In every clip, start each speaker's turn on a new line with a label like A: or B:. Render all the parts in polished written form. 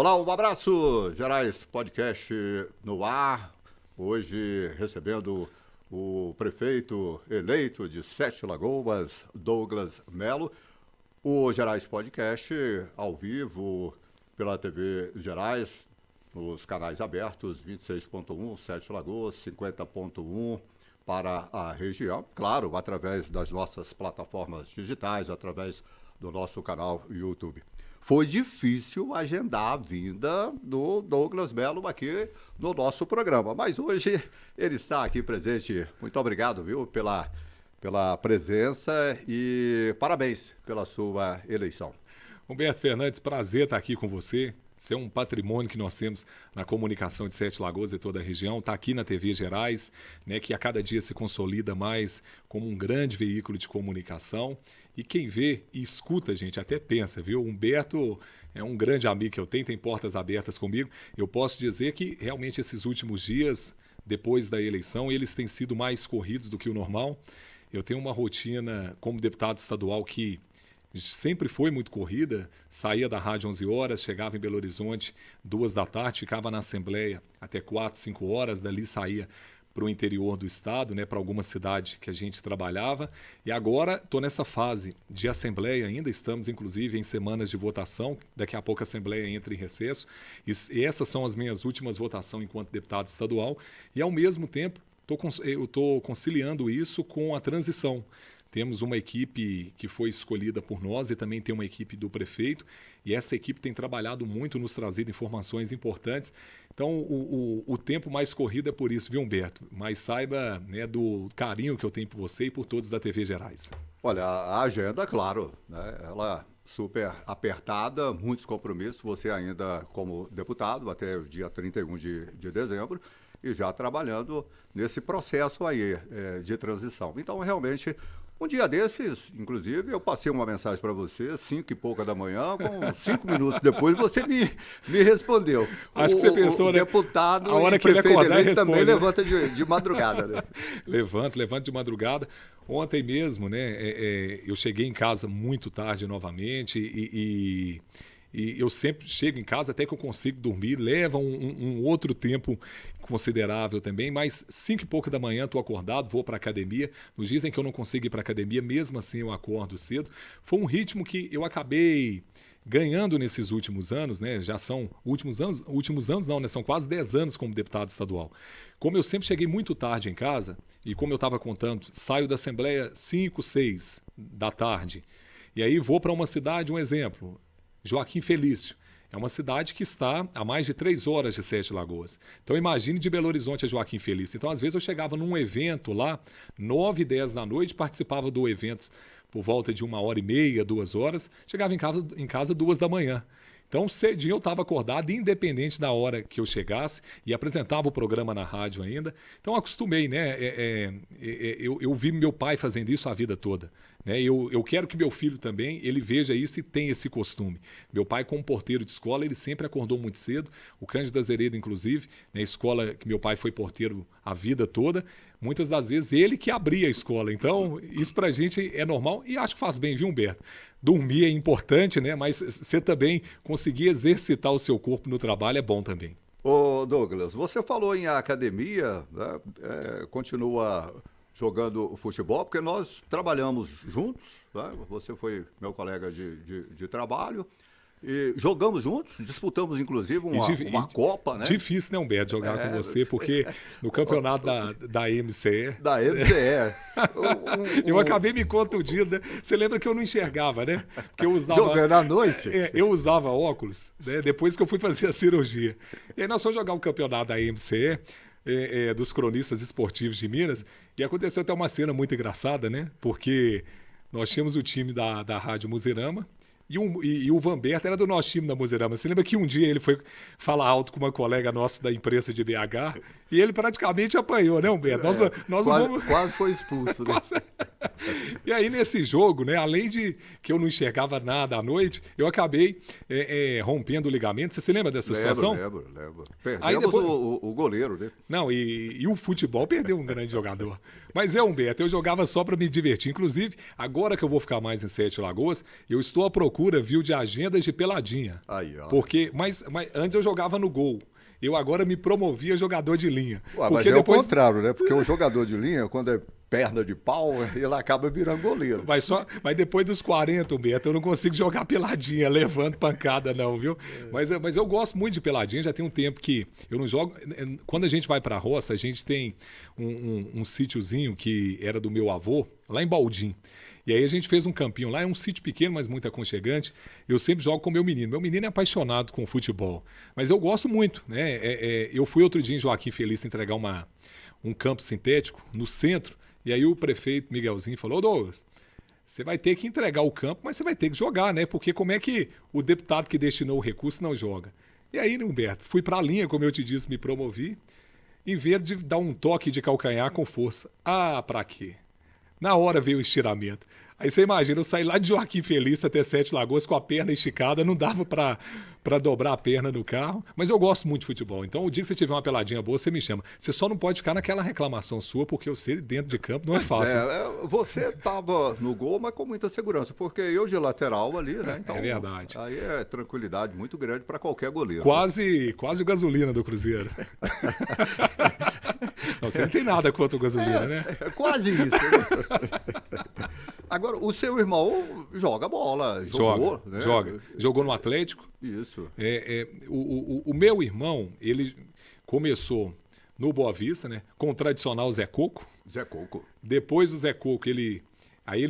A: Olá, um abraço, Gerais Podcast no ar. Hoje recebendo o prefeito eleito de Sete Lagoas, Douglas Melo. O Gerais Podcast ao vivo pela TV Gerais, nos canais abertos, 26.1, Sete Lagoas, 50.1 para a região. Claro, através das nossas plataformas digitais, através do nosso canal YouTube. Foi difícil agendar a vinda do Douglas Melo aqui no nosso programa, mas hoje ele está aqui presente. Muito obrigado, viu, pela presença e parabéns pela sua eleição.
B: Humberto Fernandes, prazer estar aqui com você. Isso é um patrimônio que nós temos na comunicação de Sete Lagoas e toda a região. Está aqui na TV Gerais, né, que a cada dia se consolida mais como um grande veículo de comunicação. E quem vê e escuta, gente, até pensa, viu? Humberto é um grande amigo que eu tenho, tem portas abertas comigo. Eu posso dizer que realmente esses últimos dias, depois da eleição, eles têm sido mais corridos do que o normal. Eu tenho uma rotina como deputado estadual que sempre foi muito corrida, saía da rádio 11 horas, chegava em Belo Horizonte 2 da tarde, ficava na Assembleia até 4, 5 horas, dali saía para o interior do estado, né, para alguma cidade que a gente trabalhava. E agora estou nessa fase de Assembleia ainda, estamos inclusive em semanas de votação, daqui a pouco a Assembleia entra em recesso, e essas são as minhas últimas votações enquanto deputado estadual, e ao mesmo tempo eu estou conciliando isso com a transição. Temos uma equipe que foi escolhida por nós e também tem uma equipe do prefeito. E essa equipe tem trabalhado muito, nos trazido informações importantes. Então, o tempo mais corrido é por isso, viu, Humberto? Mas saiba, né, do carinho que eu tenho por você e por todos da TV Gerais.
A: Olha, a agenda, claro, né, ela super apertada, muitos compromissos. Você ainda como deputado até o dia 31 de dezembro e já trabalhando nesse processo aí de transição. Então, realmente... Um dia desses, inclusive, eu passei uma mensagem para você, 5 e pouca da manhã, com 5 minutos depois você me respondeu.
B: Acho que você pensou,
A: o
B: né?
A: deputado
B: a hora
A: e
B: que ele acordar, ele
A: também
B: responde,
A: levanta de madrugada. Né?
B: Levanto de madrugada. Ontem mesmo, né, eu cheguei em casa muito tarde novamente e eu sempre chego em casa até que eu consigo dormir, leva um outro tempo considerável também, mas 5 e pouco da manhã estou acordado, vou para a academia. Nos dizem que eu não consigo ir para a academia, mesmo assim eu acordo cedo. Foi um ritmo que eu acabei ganhando nesses últimos anos, né? Já são últimos anos não, né? São quase 10 anos como deputado estadual. Como eu sempre cheguei muito tarde em casa, e como eu estava contando, saio da Assembleia 5, 6 da tarde, e aí vou para uma cidade, um exemplo, Joaquim Felício. É uma cidade que está a mais de 3 horas de Sete Lagoas. Então imagine de Belo Horizonte a Joaquim Felício. Então às vezes eu chegava num evento lá, 9, 10 da noite, participava do evento por volta de 1h30, 2 horas, chegava em casa 2 da manhã. Então, cedinho eu estava acordado, independente da hora que eu chegasse, e apresentava o programa na rádio ainda. Então, acostumei, né? Eu vi meu pai fazendo isso a vida toda. Né? Eu quero que meu filho também, ele veja isso e tenha esse costume. Meu pai, como porteiro de escola, ele sempre acordou muito cedo. O Cândido Azeredo, inclusive, na escola que meu pai foi porteiro a vida toda, muitas das vezes ele que abria a escola. Então, isso pra gente é normal e acho que faz bem, viu, Humberto? Dormir é importante, né? Mas você também conseguir exercitar o seu corpo no trabalho é bom também.
A: Ô Douglas, você falou em academia, né? Continua jogando futebol, porque nós trabalhamos juntos, né? Você foi meu colega de trabalho. E jogamos juntos, disputamos inclusive uma Copa, né?
B: Difícil, né, Humberto, jogar com você, porque no campeonato da MCE...
A: Da MCE.
B: Eu acabei me contundindo, né? Você lembra que eu não enxergava, né? Porque eu usava,
A: jogando à noite?
B: Eu usava óculos, né? Depois que eu fui fazer a cirurgia. E aí nós fomos jogar o campeonato da MCE, dos cronistas esportivos de Minas, e aconteceu até uma cena muito engraçada, né? Porque nós tínhamos o time da Rádio Muzirama, e o Vanberto era do nosso time da Muzirama. Você lembra que um dia ele foi falar alto com uma colega nossa da imprensa de BH e ele praticamente apanhou, né, Humberto?
A: Quase foi expulso, né?
B: E aí, nesse jogo, né, além de que eu não enxergava nada à noite, eu acabei rompendo o ligamento. Você se lembra dessa situação?
A: Lembro. Perdemos
B: Aí depois...
A: o goleiro, né?
B: Não, e o futebol perdeu um grande jogador. Mas Humberto, eu jogava só para me divertir. Inclusive, agora que eu vou ficar mais em Sete Lagoas, eu estou à procura, viu, de agendas de peladinha.
A: Aí, ó.
B: Mas antes eu jogava no gol. Eu agora me promovia jogador de linha.
A: Mas é depois... o contrário, né? Porque o jogador de linha, quando é perna de pau, ele acaba virando goleiro.
B: Mas depois dos 40, Humberto, eu não consigo jogar peladinha, levando pancada não, viu? Mas eu gosto muito de peladinha, já tem um tempo que eu não jogo. Quando a gente vai pra roça, a gente tem um sítiozinho que era do meu avô, lá em Baldim. E aí a gente fez um campinho lá, é um sítio pequeno, mas muito aconchegante. Eu sempre jogo com meu menino. Meu menino é apaixonado com futebol, mas eu gosto muito, né? Eu fui outro dia em Joaquim Feliz entregar um campo sintético no centro, e aí o prefeito Miguelzinho falou: ô Douglas, você vai ter que entregar o campo, mas você vai ter que jogar, né? Porque como é que o deputado que destinou o recurso não joga? E aí, Humberto, fui para a linha, como eu te disse, me promovi, em vez de dar um toque de calcanhar com força. Ah, pra quê? Na hora veio o estiramento. Aí você imagina, eu saí lá de Joaquim Feliz até Sete Lagoas com a perna esticada, não dava para dobrar a perna no carro. Mas eu gosto muito de futebol. Então, o dia que você tiver uma peladinha boa, você me chama. Você só não pode ficar naquela reclamação sua, porque eu sei dentro de campo não é fácil.
A: Você estava no gol, mas com muita segurança, porque eu de lateral ali, né? Então,
B: é verdade.
A: Aí é tranquilidade muito grande para qualquer goleiro.
B: Quase o gasolina do Cruzeiro. Não, você não tem nada contra o gasolina, né?
A: É quase isso. Né? Agora, o seu irmão joga bola.
B: Jogou no Atlético.
A: Isso.
B: O meu irmão, ele começou no Boa Vista, né? Com o tradicional Zé Coco.
A: Zé Coco.
B: Depois do Zé Coco, ele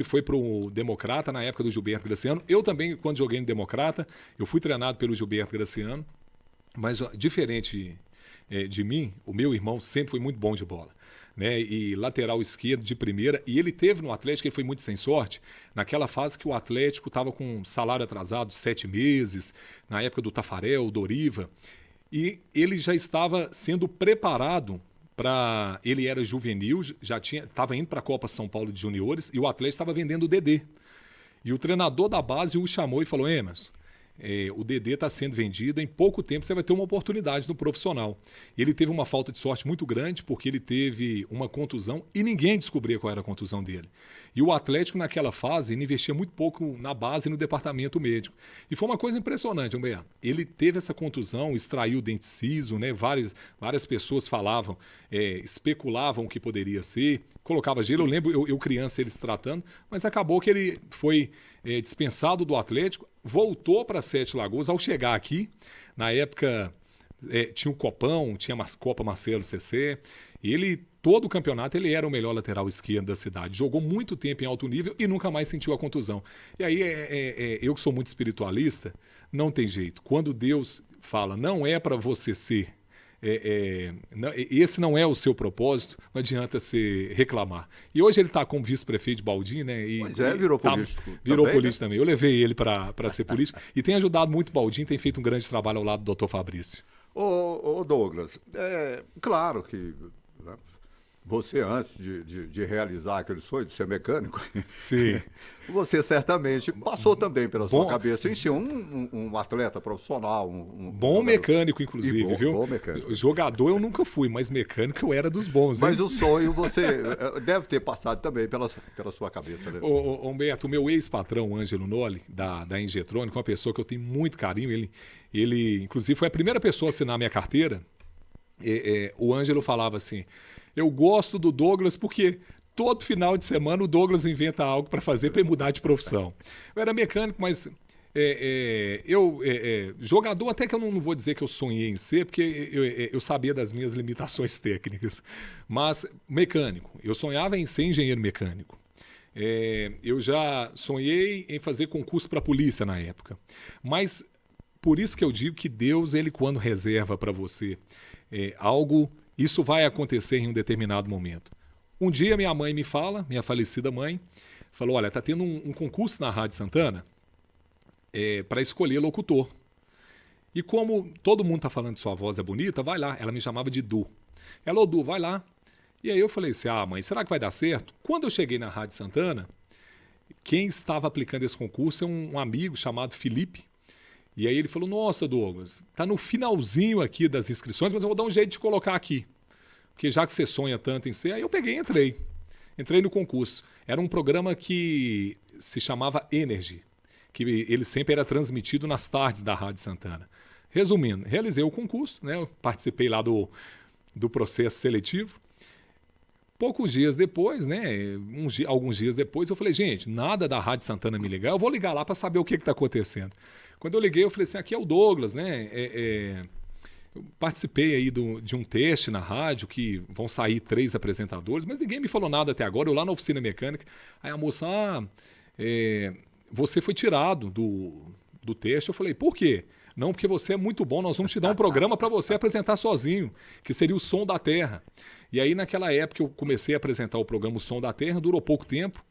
B: foi para o Democrata, na época do Gilberto Graciano. Eu também, quando joguei no Democrata, eu fui treinado pelo Gilberto Graciano. Mas, diferente de mim, o meu irmão sempre foi muito bom de bola. Né, e lateral esquerdo de primeira, e ele teve no Atlético, ele foi muito sem sorte, naquela fase que o Atlético estava com salário atrasado 7 meses, na época do Tafarel, Doriva, e ele já estava sendo preparado para... Ele era juvenil, estava indo para a Copa São Paulo de Juniores, e o Atlético estava vendendo o Dedê. E o treinador da base o chamou e falou: Emerson, o Dedê está sendo vendido, em pouco tempo você vai ter uma oportunidade no profissional. Ele teve uma falta de sorte muito grande porque ele teve uma contusão e ninguém descobria qual era a contusão dele. E o Atlético naquela fase ele investia muito pouco na base e no departamento médico. E foi uma coisa impressionante, Humberto. Ele teve essa contusão, extraiu o dente ciso, né? Várias pessoas falavam, especulavam o que poderia ser, colocava gelo. Eu lembro, eu criança ele se tratando, mas acabou que ele foi dispensado do Atlético, voltou para Sete Lagoas. Ao chegar aqui, na época tinha o Copão, tinha a Copa Marcelo CC, e todo o campeonato ele era o melhor lateral esquerdo da cidade. Jogou muito tempo em alto nível e nunca mais sentiu a contusão. E aí, eu que sou muito espiritualista, não tem jeito. Quando Deus fala, não é para você ser, esse não é o seu propósito, não adianta você reclamar. E hoje ele está como vice-prefeito de Baldim, né?
A: Virou político.
B: Virou
A: também,
B: político
A: né?
B: também. Eu levei ele para ser político e tem ajudado muito Baldim, tem feito um grande trabalho ao lado do Dr. Fabrício.
A: Ô Douglas, claro que, né, você, antes de realizar aquele sonho de ser mecânico,
B: sim,
A: você certamente passou também pela sua cabeça em ser um atleta profissional.
B: Bom mecânico, inclusive, viu?
A: Bom mecânico.
B: Jogador eu nunca fui, mas mecânico eu era dos bons.
A: Mas o sonho você deve ter passado também pela sua cabeça, né?
B: Humberto, o meu ex-patrão, Ângelo Noli, da Injetrônica, uma pessoa que eu tenho muito carinho, ele inclusive foi a primeira pessoa a assinar minha carteira. O Ângelo falava assim: eu gosto do Douglas porque todo final de semana o Douglas inventa algo para fazer para mudar de profissão. Eu era mecânico, mas jogador até que eu não vou dizer que eu sonhei em ser, porque eu sabia das minhas limitações técnicas. Mas mecânico, eu sonhava em ser engenheiro mecânico. Eu já sonhei em fazer concurso para a polícia na época. Mas por isso que eu digo que Deus, ele quando reserva para você algo, isso vai acontecer em um determinado momento. Um dia minha mãe me fala, minha falecida mãe, falou: olha, está tendo um concurso na Rádio Santana para escolher locutor. E como todo mundo está falando que sua voz é bonita, vai lá. Ela me chamava de Du. Ela: ô Du, vai lá E aí eu falei assim, mãe, será que vai dar certo? Quando eu cheguei na Rádio Santana, quem estava aplicando esse concurso é um amigo chamado Felipe. E aí ele falou, nossa, Douglas, tá no finalzinho aqui das inscrições, mas eu vou dar um jeito de colocar aqui. Porque já que você sonha tanto em ser, aí eu peguei e entrei. Entrei no concurso. Era um programa que se chamava Energy, que ele sempre era transmitido nas tardes da Rádio Santana. Resumindo, realizei o concurso, né? Eu participei lá do processo seletivo. Poucos dias depois, né? Alguns dias depois, eu falei, gente, nada da Rádio Santana me ligar, eu vou ligar lá para saber o que está acontecendo. Quando eu liguei, eu falei assim, aqui é o Douglas, né? Eu participei aí de um teste na rádio, que vão sair 3 apresentadores, mas ninguém me falou nada até agora, eu lá na oficina mecânica. Aí a moça, você foi tirado do teste. Eu falei, por quê? Não, porque você é muito bom, nós vamos te dar um programa para você apresentar sozinho, que seria o Som da Terra. E aí, naquela época, eu comecei a apresentar o programa O Som da Terra, durou pouco tempo,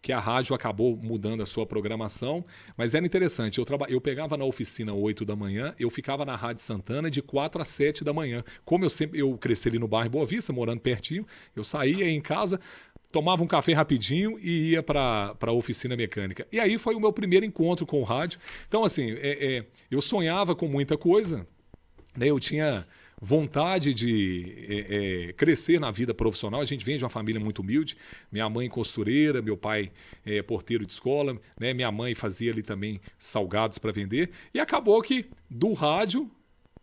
B: que a rádio acabou mudando a sua programação, mas era interessante. Eu pegava na oficina 8 da manhã, eu ficava na Rádio Santana de 4 às 7 da manhã. Como eu cresci ali no bairro Boa Vista, morando pertinho, eu saía em casa, tomava um café rapidinho e ia para a oficina mecânica. E aí foi o meu primeiro encontro com o rádio. Então, assim, eu sonhava com muita coisa, né? Eu tinha vontade de crescer na vida profissional. A gente vem de uma família muito humilde. Minha mãe costureira, meu pai porteiro de escola, né? Minha mãe fazia ali também salgados para vender. E acabou que do rádio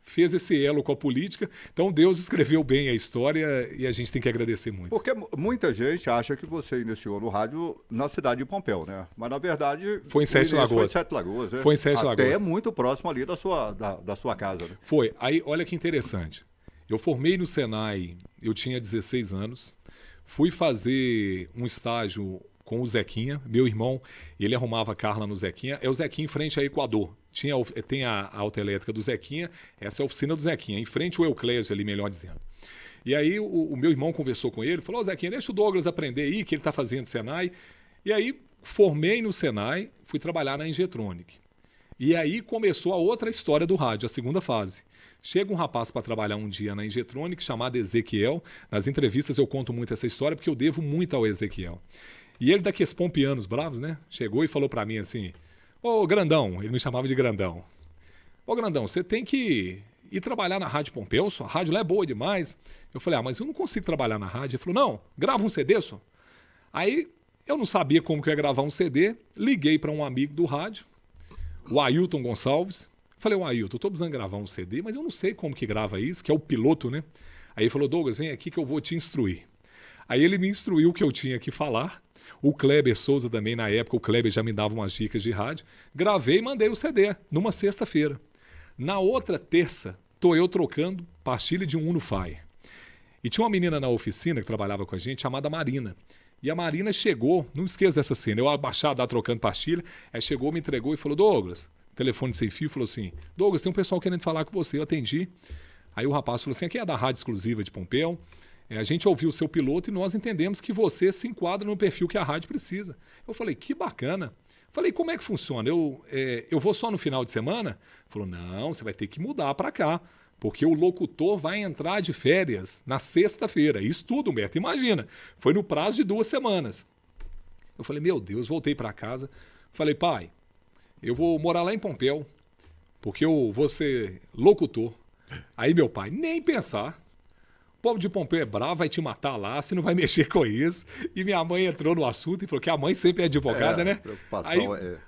B: fez esse elo com a política. Então Deus escreveu bem a história e a gente tem que agradecer muito.
A: Porque muita gente acha que você iniciou no rádio na cidade de Pompéu, né? Mas na verdade
B: foi em Sete Lagoas.
A: Foi em Sete Lagoas, né?
B: Foi em Sete Lagoas.
A: Até muito próximo ali da sua casa, né?
B: Foi. Aí, olha que interessante. Eu formei no Senai, eu tinha 16 anos, fui fazer um estágio com o Zequinha, meu irmão, ele arrumava carro lá no Zequinha, é o Zequinha em frente a Equador. Tem a autoelétrica do Zequinha, essa é a oficina do Zequinha, em frente ao Euclésio ali, melhor dizendo. E aí o meu irmão conversou com ele, falou, Zequinha, deixa o Douglas aprender aí, que ele está fazendo Senai. E aí formei no Senai, fui trabalhar na Ingetronic. E aí começou a outra história do rádio, a segunda fase. Chega um rapaz para trabalhar um dia na Ingetronic, chamado Ezequiel. Nas entrevistas eu conto muito essa história, porque eu devo muito ao Ezequiel. E ele, daqueles pompianos bravos, né? Chegou e falou para mim assim, ô Grandão, ele me chamava de Grandão. Ô Grandão, você tem que ir trabalhar na Rádio Pompéu, sua rádio lá é boa demais. Eu falei, mas eu não consigo trabalhar na rádio. Ele falou, não, grava um CD, só. Aí eu não sabia como que eu ia gravar um CD, liguei para um amigo do rádio, o Ailton Gonçalves. Falei, Ailton, eu tô precisando gravar um CD, mas eu não sei como que grava isso, que é o piloto, né? Aí ele falou, Douglas, vem aqui que eu vou te instruir. Aí ele me instruiu o que eu tinha que falar. O Kleber Souza também, na época, o Kleber já me dava umas dicas de rádio. Gravei e mandei o CD, numa sexta-feira. Na outra terça, tô eu trocando pastilha de um Uno Fire. E tinha uma menina na oficina que trabalhava com a gente, chamada Marina. E a Marina chegou, não esqueça dessa cena, eu abaixado lá trocando pastilha, aí chegou, me entregou e falou, Douglas, telefone sem fio, falou assim, Douglas, tem um pessoal querendo falar com você, eu atendi. Aí o rapaz falou assim, aqui é da Rádio Exclusiva de Pompéu, a gente ouviu o seu piloto e nós entendemos que você se enquadra no perfil que a rádio precisa. Eu falei, que bacana. Falei, como é que funciona? Eu vou só no final de semana? Falou, não, você vai ter que mudar para cá, porque o locutor vai entrar de férias na sexta-feira. Isso tudo, Humberto, imagina. Foi no prazo de 2 semanas. Eu falei, meu Deus, voltei para casa. Falei, pai, eu vou morar lá em Pompéu, porque eu vou ser locutor. Aí meu pai, nem pensar. O povo de Pompéu é bravo, vai te matar lá, você não vai mexer com isso. E minha mãe entrou no assunto e falou que a mãe sempre é advogada, né?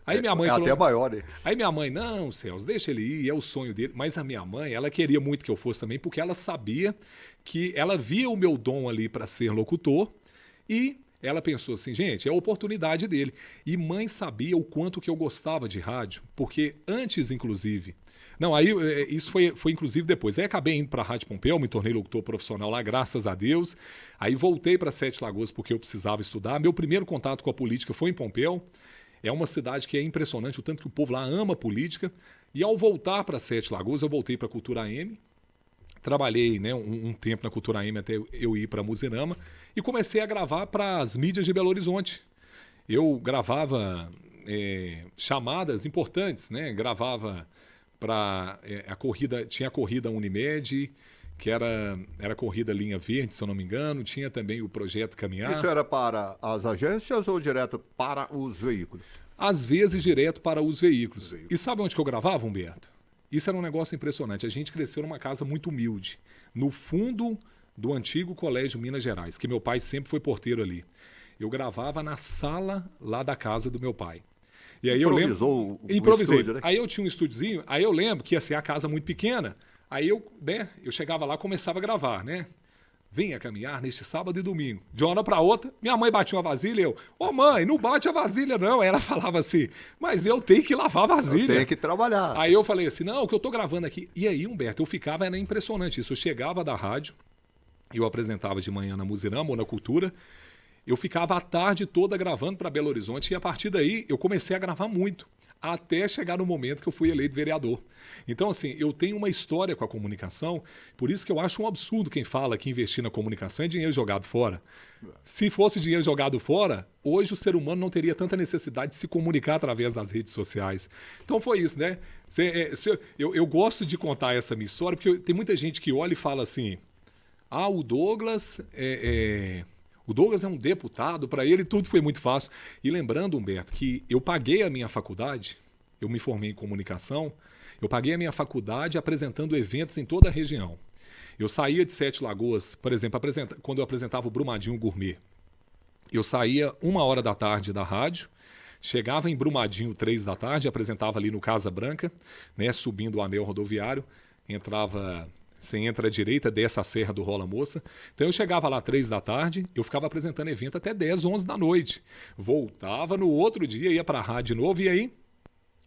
B: Aí minha mãe falou,
A: até maior, né?
B: Aí minha mãe, não, Celso, deixa ele ir, é o sonho dele. Mas a minha mãe, ela queria muito que eu fosse também, porque ela sabia que ela via o meu dom ali para ser locutor e ela pensou assim, gente, é a oportunidade dele. E mãe sabia o quanto que eu gostava de rádio, porque antes, inclusive... Não, aí isso foi inclusive depois. Aí acabei indo para a Rádio Pompéu, me tornei locutor profissional lá, graças a Deus. Aí voltei para Sete Lagoas porque eu precisava estudar. Meu primeiro contato com a política foi em Pompéu. É uma cidade que é impressionante, o tanto que o povo lá ama política. E ao voltar para Sete Lagoas, eu voltei para a Cultura AM. Trabalhei, né, um tempo na Cultura AM até eu ir para Muzirama. E comecei a gravar para as mídias de Belo Horizonte. Eu gravava chamadas importantes, né? Gravava... para a corrida, tinha a corrida Unimed, que era corrida linha verde, se eu não me engano. Tinha também o projeto Caminhar.
A: Isso era para as agências ou direto para os veículos?
B: Às vezes direto para os veículos. E sabe onde que eu gravava, Humberto? Isso era um negócio impressionante. A gente cresceu numa casa muito humilde, no fundo do antigo Colégio Minas Gerais, que meu pai sempre foi porteiro ali. Eu gravava na sala lá da casa do meu pai. E aí
A: Improvisou o
B: improvisei.
A: estúdio, né?
B: Aí eu tinha um estúdiozinho, aí eu lembro que ia ser a casa muito pequena, aí eu chegava lá e começava a gravar, né? Venha caminhar neste sábado e domingo. De uma hora para outra, minha mãe batia uma vasilha e eu, mãe, não bate a vasilha não. Aí ela falava assim, mas eu tenho que lavar a vasilha.
A: Tem que trabalhar.
B: Aí eu falei assim, não, o que eu tô gravando aqui. E aí, Humberto, eu ficava, era impressionante isso. Eu chegava da rádio, eu apresentava de manhã na Muzirama ou na Cultura, eu ficava a tarde toda gravando para Belo Horizonte e a partir daí eu comecei a gravar muito, até chegar no momento que eu fui eleito vereador. Então, assim, eu tenho uma história com a comunicação, por isso que eu acho um absurdo quem fala que investir na comunicação é dinheiro jogado fora. Se fosse dinheiro jogado fora, hoje o ser humano não teria tanta necessidade de se comunicar através das redes sociais. Então foi isso, né? Eu gosto de contar essa minha história, porque tem muita gente que olha e fala assim, o Douglas O Douglas é um deputado, para ele tudo foi muito fácil. E lembrando, Humberto, que eu paguei a minha faculdade, eu me formei em comunicação, eu paguei a minha faculdade apresentando eventos em toda a região. Eu saía de Sete Lagoas, por exemplo, quando eu apresentava o Brumadinho Gourmet. Eu saía 1h da rádio, chegava em Brumadinho 3 da tarde, apresentava ali no Casa Branca, né, subindo o anel rodoviário, você entra à direita, desce a Serra do Rola Moça. Então eu chegava lá 3 da tarde, eu ficava apresentando evento até 10, 11 da noite. Voltava no outro dia, ia para a rádio de novo e aí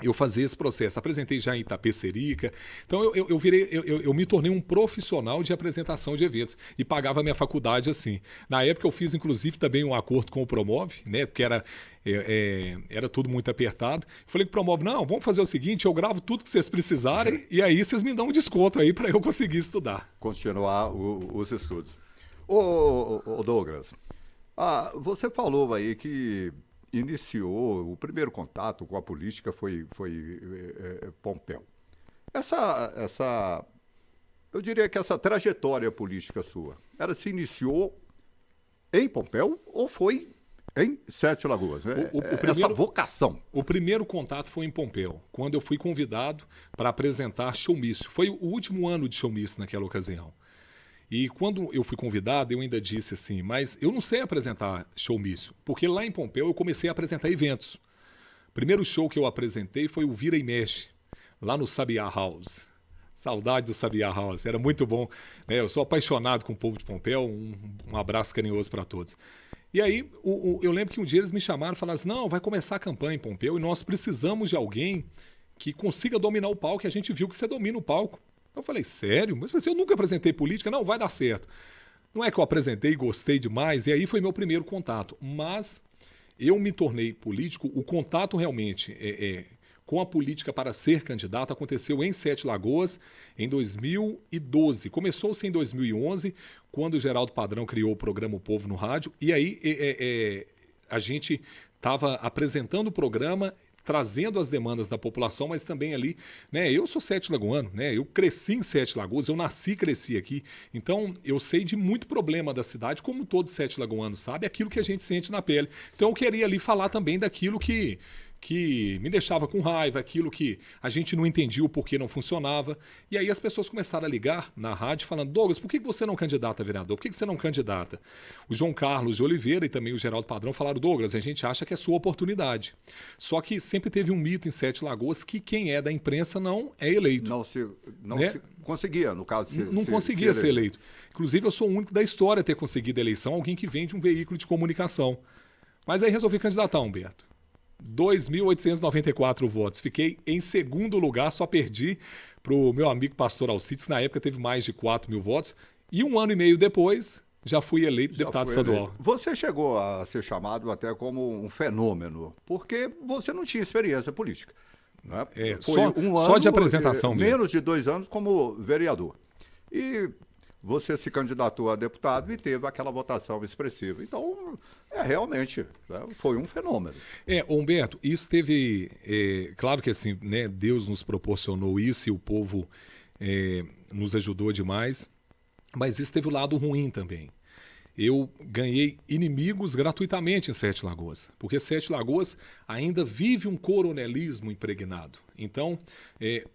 B: eu fazia esse processo. Apresentei já em Itapecerica. Então eu me tornei um profissional de apresentação de eventos e pagava a minha faculdade assim. Na época eu fiz inclusive também um acordo com o Promove, né, porque era tudo muito apertado. Falei com o Promove, não, vamos fazer o seguinte, eu gravo tudo que vocês precisarem e aí vocês me dão um desconto aí para eu conseguir estudar.
A: Continuar os estudos. Ô Douglas, você falou aí que iniciou, o primeiro contato com a política foi Pompéu. Eu diria que essa trajetória política sua, ela se iniciou em Pompéu ou foi em Sete Lagoas? Né? Essa vocação.
B: O primeiro contato foi em Pompéu, quando eu fui convidado para apresentar showmício. Foi o último ano de showmício naquela ocasião. E quando eu fui convidado, eu ainda disse assim, mas eu não sei apresentar showmício, porque lá em Pompéu eu comecei a apresentar eventos. O primeiro show que eu apresentei foi o Vira e Mexe, lá no Sabiá House. Saudade do Sabiá House, era muito bom. Né? Eu sou apaixonado com o povo de Pompéu, um abraço carinhoso para todos. E aí, eu lembro que um dia eles me chamaram e falaram assim, não, vai começar a campanha em Pompéu e nós precisamos de alguém que consiga dominar o palco, e a gente viu que você domina o palco. Eu falei, sério? Mas eu nunca apresentei política. Não, vai dar certo. Não é que eu apresentei e gostei demais, e aí foi meu primeiro contato. Mas eu me tornei político, o contato realmente com a política para ser candidato aconteceu em Sete Lagoas em 2012. Começou-se em 2011, quando o Geraldo Padrão criou o programa O Povo no Rádio, e aí a gente estava apresentando o programa, trazendo as demandas da população, mas também ali, né? Eu sou sete lagoano, né? Eu cresci em Sete Lagoas, eu nasci e cresci aqui. Então, eu sei de muito problema da cidade, como todo sete lagoano sabe, aquilo que a gente sente na pele. Então, eu queria ali falar também daquilo que me deixava com raiva, aquilo que a gente não entendia o porquê não funcionava. E aí as pessoas começaram a ligar na rádio falando, Douglas, por que você não candidata a vereador? Por que você não candidata? O João Carlos de Oliveira e também o Geraldo Padrão falaram, Douglas, a gente acha que é sua oportunidade. Só que sempre teve um mito em Sete Lagoas que quem é da imprensa não é eleito.
A: Não se conseguia, no caso.
B: Não conseguia ser eleito. Inclusive, eu sou o único da história a ter conseguido a eleição, alguém que vem de um veículo de comunicação. Mas aí resolvi candidatar, Humberto. 2.894 votos. Fiquei em segundo lugar, só perdi para o meu amigo pastor Alcides, que na época teve mais de 4.000 votos. E 1 ano e meio depois, já fui eleito deputado estadual.
A: Você chegou a ser chamado até como um fenômeno, porque você não tinha experiência política. Né? Foi
B: só de apresentação mesmo.
A: Menos de 2 anos como vereador. E você se candidatou a deputado e teve aquela votação expressiva. Então, realmente, né, foi um fenômeno.
B: Humberto, isso teve... claro que assim, né, Deus nos proporcionou isso e o povo nos ajudou demais. Mas isso teve o lado ruim também. Eu ganhei inimigos gratuitamente em Sete Lagoas, porque Sete Lagoas ainda vive um coronelismo impregnado. Então,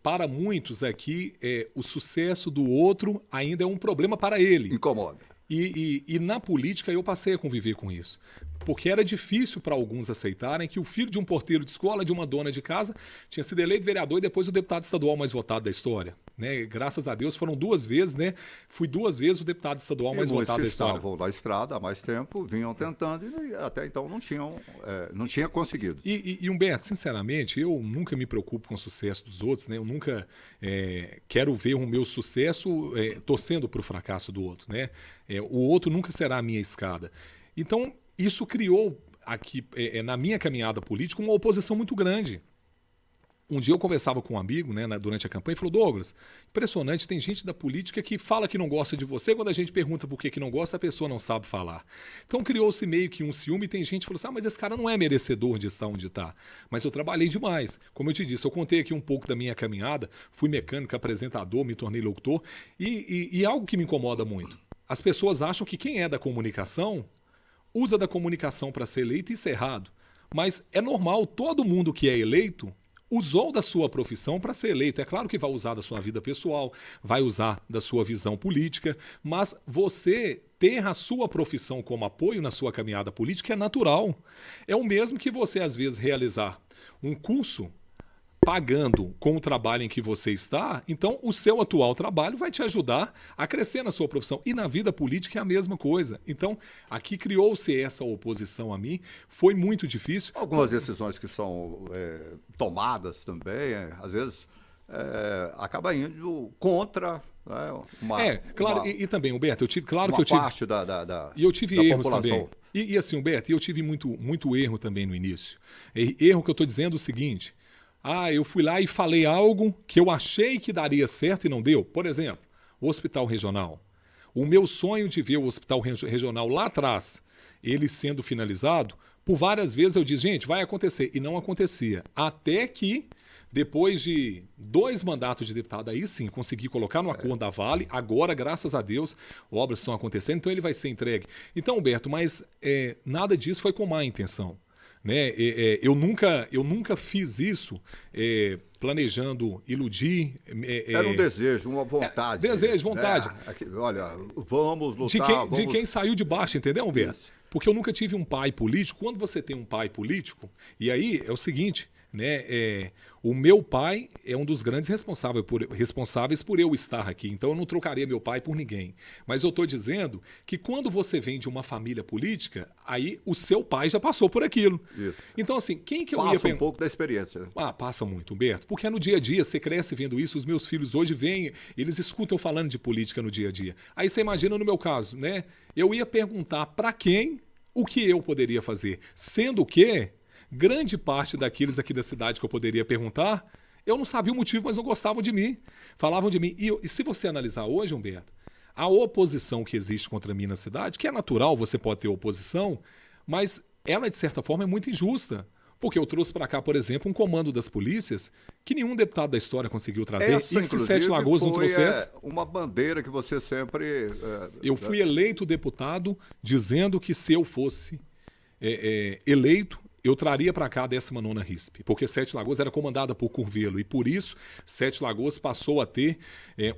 B: para muitos aqui, o sucesso do outro ainda é um problema para ele.
A: Incomoda.
B: E na política eu passei a conviver com isso. Porque era difícil para alguns aceitarem que o filho de um porteiro de escola, de uma dona de casa, tinha sido eleito vereador e depois o deputado estadual mais votado da história. Né? Graças a Deus foram 2 vezes, né? Fui 2 vezes o deputado estadual mais votado da história.
A: Estavam na estrada há mais tempo, vinham tentando e até então não tinha conseguido.
B: E Humberto, sinceramente, eu nunca me preocupo com o sucesso dos outros, né? Eu nunca quero ver o meu sucesso torcendo para o fracasso do outro, né? O outro nunca será a minha escada. Então, isso criou aqui, na minha caminhada política, uma oposição muito grande. Um dia eu conversava com um amigo, né, durante a campanha, e falou: Douglas, impressionante, tem gente da política que fala que não gosta de você, quando a gente pergunta por que não gosta, a pessoa não sabe falar. Então criou-se meio que um ciúme, e tem gente que falou assim: mas esse cara não é merecedor de estar onde está. Mas eu trabalhei demais. Como eu te disse, eu contei aqui um pouco da minha caminhada, fui mecânico, apresentador, me tornei locutor, e algo que me incomoda muito. As pessoas acham que quem é da comunicação usa da comunicação para ser eleito, e isso é errado. Mas é normal, todo mundo que é eleito usou da sua profissão para ser eleito. É claro que vai usar da sua vida pessoal, vai usar da sua visão política, mas você ter a sua profissão como apoio na sua caminhada política é natural. É o mesmo que você, às vezes, realizar um curso pagando com o trabalho em que você está, então o seu atual trabalho vai te ajudar a crescer na sua profissão. E na vida política é a mesma coisa. Então, aqui criou-se essa oposição a mim, foi muito difícil.
A: Algumas decisões que são tomadas também, às vezes, acaba indo contra...
B: claro, e também, Humberto, eu tive... Claro
A: que eu tive parte da
B: e eu tive
A: da
B: erros
A: população.
B: Também. E assim, Humberto, eu tive muito erro também no início. Erro que eu estou dizendo é o seguinte... eu fui lá e falei algo que eu achei que daria certo e não deu. Por exemplo, o hospital regional. O meu sonho de ver o hospital regional lá atrás, ele sendo finalizado, por várias vezes eu disse, gente, vai acontecer. E não acontecia. Até que, depois de 2 mandatos de deputado, aí sim, consegui colocar no acordo da Vale. Agora, graças a Deus, obras estão acontecendo, então ele vai ser entregue. Então, Humberto, mas nada disso foi com má intenção. Né? Eu nunca fiz isso planejando iludir.
A: Era um desejo, uma vontade.
B: Desejo, vontade.
A: Olha, vamos lutar.
B: De quem saiu de baixo, entendeu, Humberto? Isso. Porque eu nunca tive um pai político. Quando você tem um pai político, e aí é o seguinte, né? O meu pai é um dos grandes responsáveis por eu estar aqui. Então eu não trocaria meu pai por ninguém. Mas eu estou dizendo que quando você vem de uma família política, aí o seu pai já passou por aquilo.
A: Isso.
B: Então assim, quem que eu
A: ia...
B: Passa
A: um pouco da experiência.
B: Passa muito, Humberto. Porque é no dia a dia, você cresce vendo isso, os meus filhos hoje vêm, eles escutam falando de política no dia a dia. Aí você imagina no meu caso, né? Eu ia perguntar para quem o que eu poderia fazer. Sendo que... grande parte daqueles aqui da cidade que eu poderia perguntar, eu não sabia o motivo, mas não gostavam de mim. Falavam de mim. E se você analisar hoje, Humberto, a oposição que existe contra mim na cidade, que é natural, você pode ter oposição, mas ela, de certa forma, é muito injusta. Porque eu trouxe para cá, por exemplo, um comando das polícias que nenhum deputado da história conseguiu trazer.
A: Essa,
B: e se Sete Lagoas não trouxesse...
A: uma bandeira que você sempre...
B: eu fui eleito deputado dizendo que se eu fosse eleito, eu traria para cá a 19ª RISP, porque Sete Lagoas era comandada por Curvelo e por isso Sete Lagoas passou a ter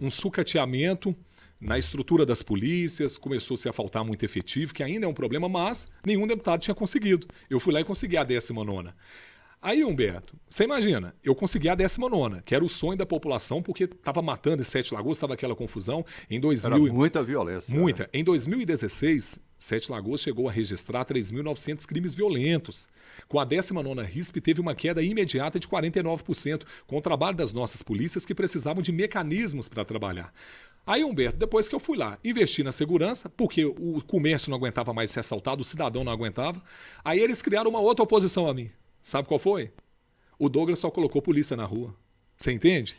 B: um sucateamento na estrutura das polícias, começou-se a faltar muito efetivo, que ainda é um problema, mas nenhum deputado tinha conseguido. Eu fui lá e consegui a 19ª. Aí, Humberto, você imagina, eu consegui a 19ª, que era o sonho da população, porque estava matando em Sete Lagoas, estava aquela confusão.
A: Era muita violência.
B: Muita. Né? Em 2016, Sete Lagoas chegou a registrar 3.900 crimes violentos. Com a 19ª RISP, teve uma queda imediata de 49%, com o trabalho das nossas polícias que precisavam de mecanismos para trabalhar. Aí, Humberto, depois que eu fui lá, investi na segurança, porque o comércio não aguentava mais ser assaltado, o cidadão não aguentava, aí eles criaram uma outra oposição a mim. Sabe qual foi? O Douglas só colocou polícia na rua. Você entende?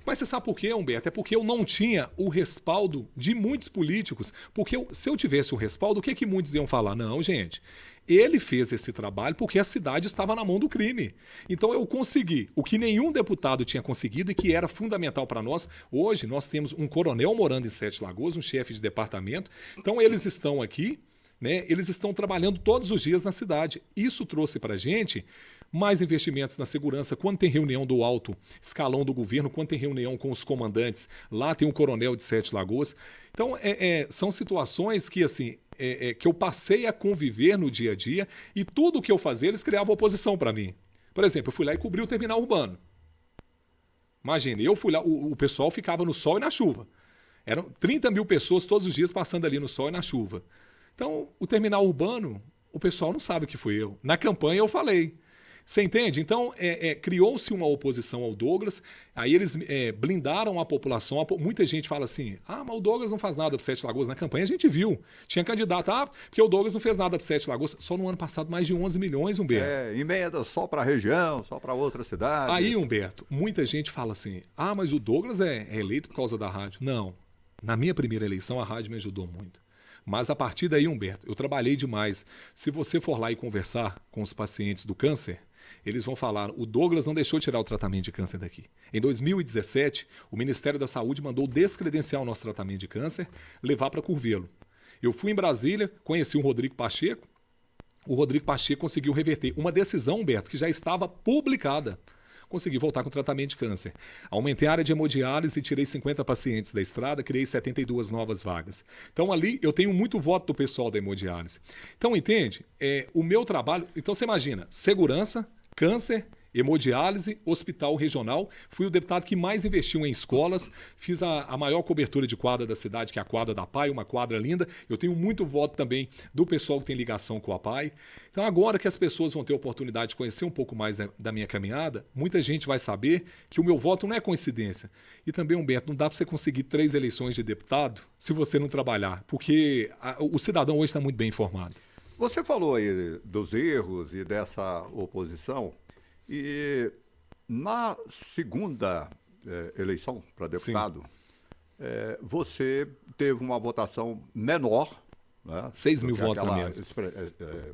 B: Mas você sabe por quê, Humberto? É porque eu não tinha o respaldo de muitos políticos. Porque se eu tivesse o respaldo, o que muitos iam falar? Não, gente, ele fez esse trabalho porque a cidade estava na mão do crime. Então eu consegui o que nenhum deputado tinha conseguido e que era fundamental para nós. Hoje nós temos um coronel morando em Sete Lagoas, um chefe de departamento. Então eles estão aqui, né? Eles estão trabalhando todos os dias na cidade. Isso trouxe para a gente mais investimentos na segurança. Quando tem reunião do alto escalão do governo, quando tem reunião com os comandantes, lá tem um coronel de Sete Lagoas. Então, são situações que, assim, que eu passei a conviver no dia a dia e tudo que eu fazia, eles criavam oposição para mim. Por exemplo, eu fui lá e cobri o terminal urbano. Imagine, eu fui lá, o pessoal ficava no sol e na chuva. Eram 30 mil pessoas todos os dias passando ali no sol e na chuva. Então, o terminal urbano, o pessoal não sabe que fui eu. Na campanha eu falei. Você entende? Então, criou-se uma oposição ao Douglas, aí eles blindaram a população. Muita gente fala assim, mas o Douglas não faz nada para Sete Lagoas. Na campanha a gente viu. Tinha candidato, porque o Douglas não fez nada para Sete Lagoas. Só no ano passado mais de 11 milhões, Humberto.
A: Emenda só para a região, só para outra cidade.
B: Aí, Humberto, muita gente fala assim, mas o Douglas é eleito por causa da rádio. Não. Na minha primeira eleição, a rádio me ajudou muito. Mas a partir daí, Humberto, eu trabalhei demais. Se você for lá e conversar com os pacientes do câncer, eles vão falar, o Douglas não deixou tirar o tratamento de câncer daqui. Em 2017, o Ministério da Saúde mandou descredenciar o nosso tratamento de câncer, levar para Curvelo. Eu fui em Brasília, conheci o Rodrigo Pacheco. O Rodrigo Pacheco conseguiu reverter uma decisão, Humberto, que já estava publicada. Consegui voltar com o tratamento de câncer. Aumentei a área de hemodiálise e tirei 50 pacientes da estrada, criei 72 novas vagas. Então ali eu tenho muito voto do pessoal da hemodiálise. Então entende? O meu trabalho... Então você imagina, segurança, câncer, hemodiálise, hospital regional. Fui o deputado que mais investiu em escolas. Fiz a maior cobertura de quadra da cidade, que é a quadra da PAI, uma quadra linda. Eu tenho muito voto também do pessoal que tem ligação com a PAI. Então agora que as pessoas vão ter a oportunidade de conhecer um pouco mais da minha caminhada, muita gente vai saber que o meu voto não é coincidência. E também, Humberto, não dá para você conseguir 3 eleições de deputado se você não trabalhar, porque o cidadão hoje está muito bem informado.
A: Você falou aí dos erros e dessa oposição. E na segunda eleição para deputado, você teve uma votação menor, né?
B: 6 mil votos a menos.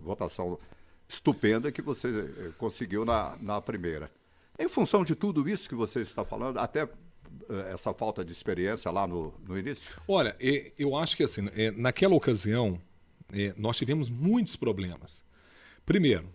A: Votação estupenda que você conseguiu na primeira. Em função de tudo isso que você está falando, até essa falta de experiência lá no início?
B: Olha, eu acho que assim, naquela ocasião, nós tivemos muitos problemas. Primeiro,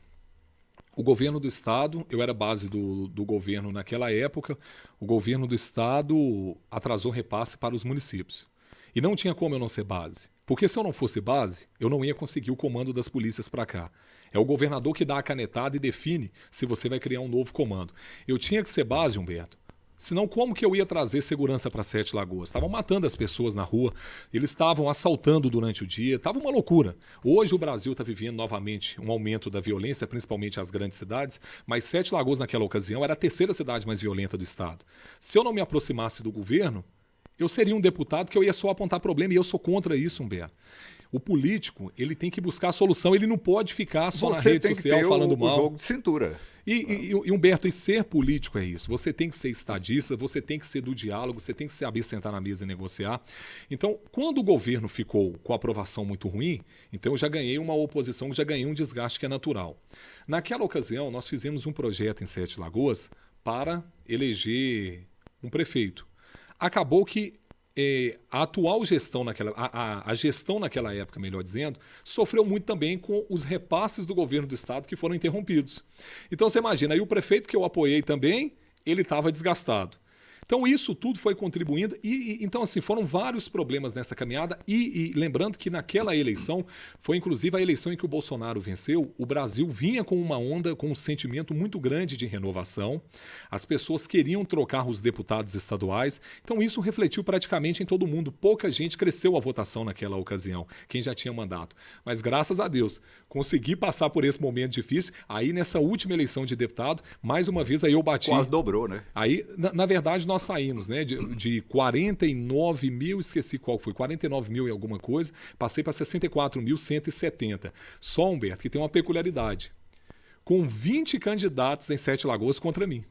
B: o governo do Estado, eu era base do governo naquela época, o governo do Estado atrasou repasse para os municípios. E não tinha como eu não ser base. Porque se eu não fosse base, eu não ia conseguir o comando das polícias para cá. É o governador que dá a canetada e define se você vai criar um novo comando. Eu tinha que ser base, Humberto. Senão, como que eu ia trazer segurança para Sete Lagoas? Estavam matando as pessoas na rua, eles estavam assaltando durante o dia, estava uma loucura. Hoje o Brasil está vivendo novamente um aumento da violência, principalmente as grandes cidades, mas Sete Lagoas naquela ocasião era a 3ª cidade mais violenta do estado. Se eu não me aproximasse do governo, eu seria um deputado que eu ia só apontar problema, e eu sou contra isso, Humberto. O político, ele tem que buscar a solução, ele não pode ficar só na rede social falando mal.
A: O jogo de cintura.
B: E Humberto, e ser político é isso. Você tem que ser estadista, você tem que ser do diálogo, você tem que saber sentar na mesa e negociar. Então, quando o governo ficou com a aprovação muito ruim, então eu já ganhei uma oposição, já ganhei um desgaste que é natural. Naquela ocasião, nós fizemos um projeto em Sete Lagoas para eleger um prefeito. Acabou que a atual gestão a gestão naquela época, melhor dizendo, sofreu muito também com os repasses do governo do estado que foram interrompidos. Então você imagina, aí o prefeito que eu apoiei também, ele estava desgastado. Então isso tudo foi contribuindo então assim, foram vários problemas nessa caminhada e lembrando que naquela eleição, foi inclusive a eleição em que o Bolsonaro venceu, o Brasil vinha com uma onda, com um sentimento muito grande de renovação, as pessoas queriam trocar os deputados estaduais, então isso refletiu praticamente em todo mundo, pouca gente cresceu a votação naquela ocasião, quem já tinha mandato, mas graças a Deus, consegui passar por esse momento difícil, aí nessa última eleição de deputado, mais uma vez aí eu bati...
A: Quase dobrou, né?
B: Aí, na verdade, nós saímos, né, de 49 mil, esqueci qual foi, 49 mil e alguma coisa, passei para 64.170. Só, Humberto, que tem uma peculiaridade. Com 20 candidatos em Sete Lagoas contra mim.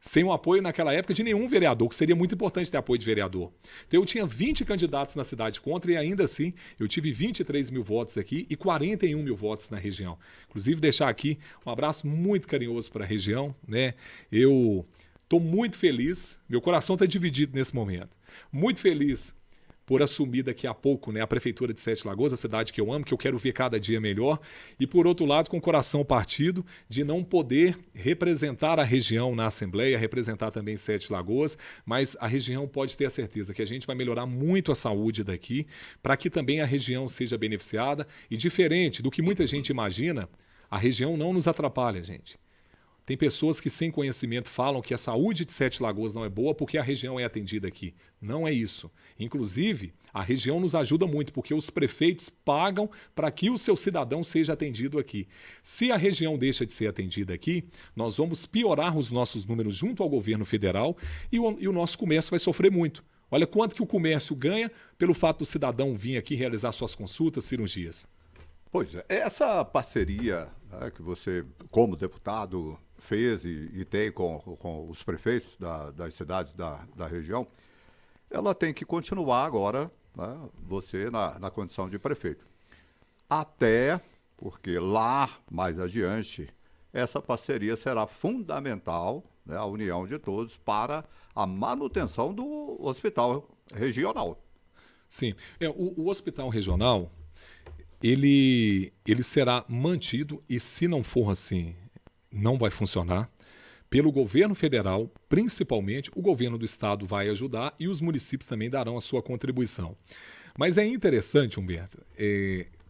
B: sem o apoio naquela época de nenhum vereador, que seria muito importante ter apoio de vereador. Então eu tinha 20 candidatos na cidade contra e ainda assim eu tive 23 mil votos aqui e 41 mil votos na região. Inclusive deixar aqui um abraço muito carinhoso para a região, né? Eu estou muito feliz, meu coração está dividido nesse momento. Muito feliz por assumir daqui a pouco, né, a Prefeitura de Sete Lagoas, a cidade que eu amo, que eu quero ver cada dia melhor, e por outro lado, com o coração partido de não poder representar a região na Assembleia, representar também Sete Lagoas, mas a região pode ter a certeza que a gente vai melhorar muito a saúde daqui, para que também a região seja beneficiada, e diferente do que muita gente imagina, a região não nos atrapalha, gente. Tem pessoas que sem conhecimento falam que a saúde de Sete Lagoas não é boa porque a região é atendida aqui. Não é isso. Inclusive, a região nos ajuda muito porque os prefeitos pagam para que o seu cidadão seja atendido aqui. Se a região deixa de ser atendida aqui, nós vamos piorar os nossos números junto ao governo federal e o nosso comércio vai sofrer muito. Olha quanto que o comércio ganha pelo fato do cidadão vir aqui realizar suas consultas, cirurgias.
A: Pois é, essa parceria, né, que você, como deputado, fez e tem com os prefeitos das cidades da região, ela tem que continuar agora, né, você na condição de prefeito. Até porque lá, mais adiante, essa parceria será fundamental, né, a união de todos, para a manutenção do hospital regional.
B: Sim, o hospital regional, ele será mantido e se não for assim, não vai funcionar. Pelo governo federal, principalmente, o governo do estado vai ajudar e os municípios também darão a sua contribuição. Mas é interessante, Humberto,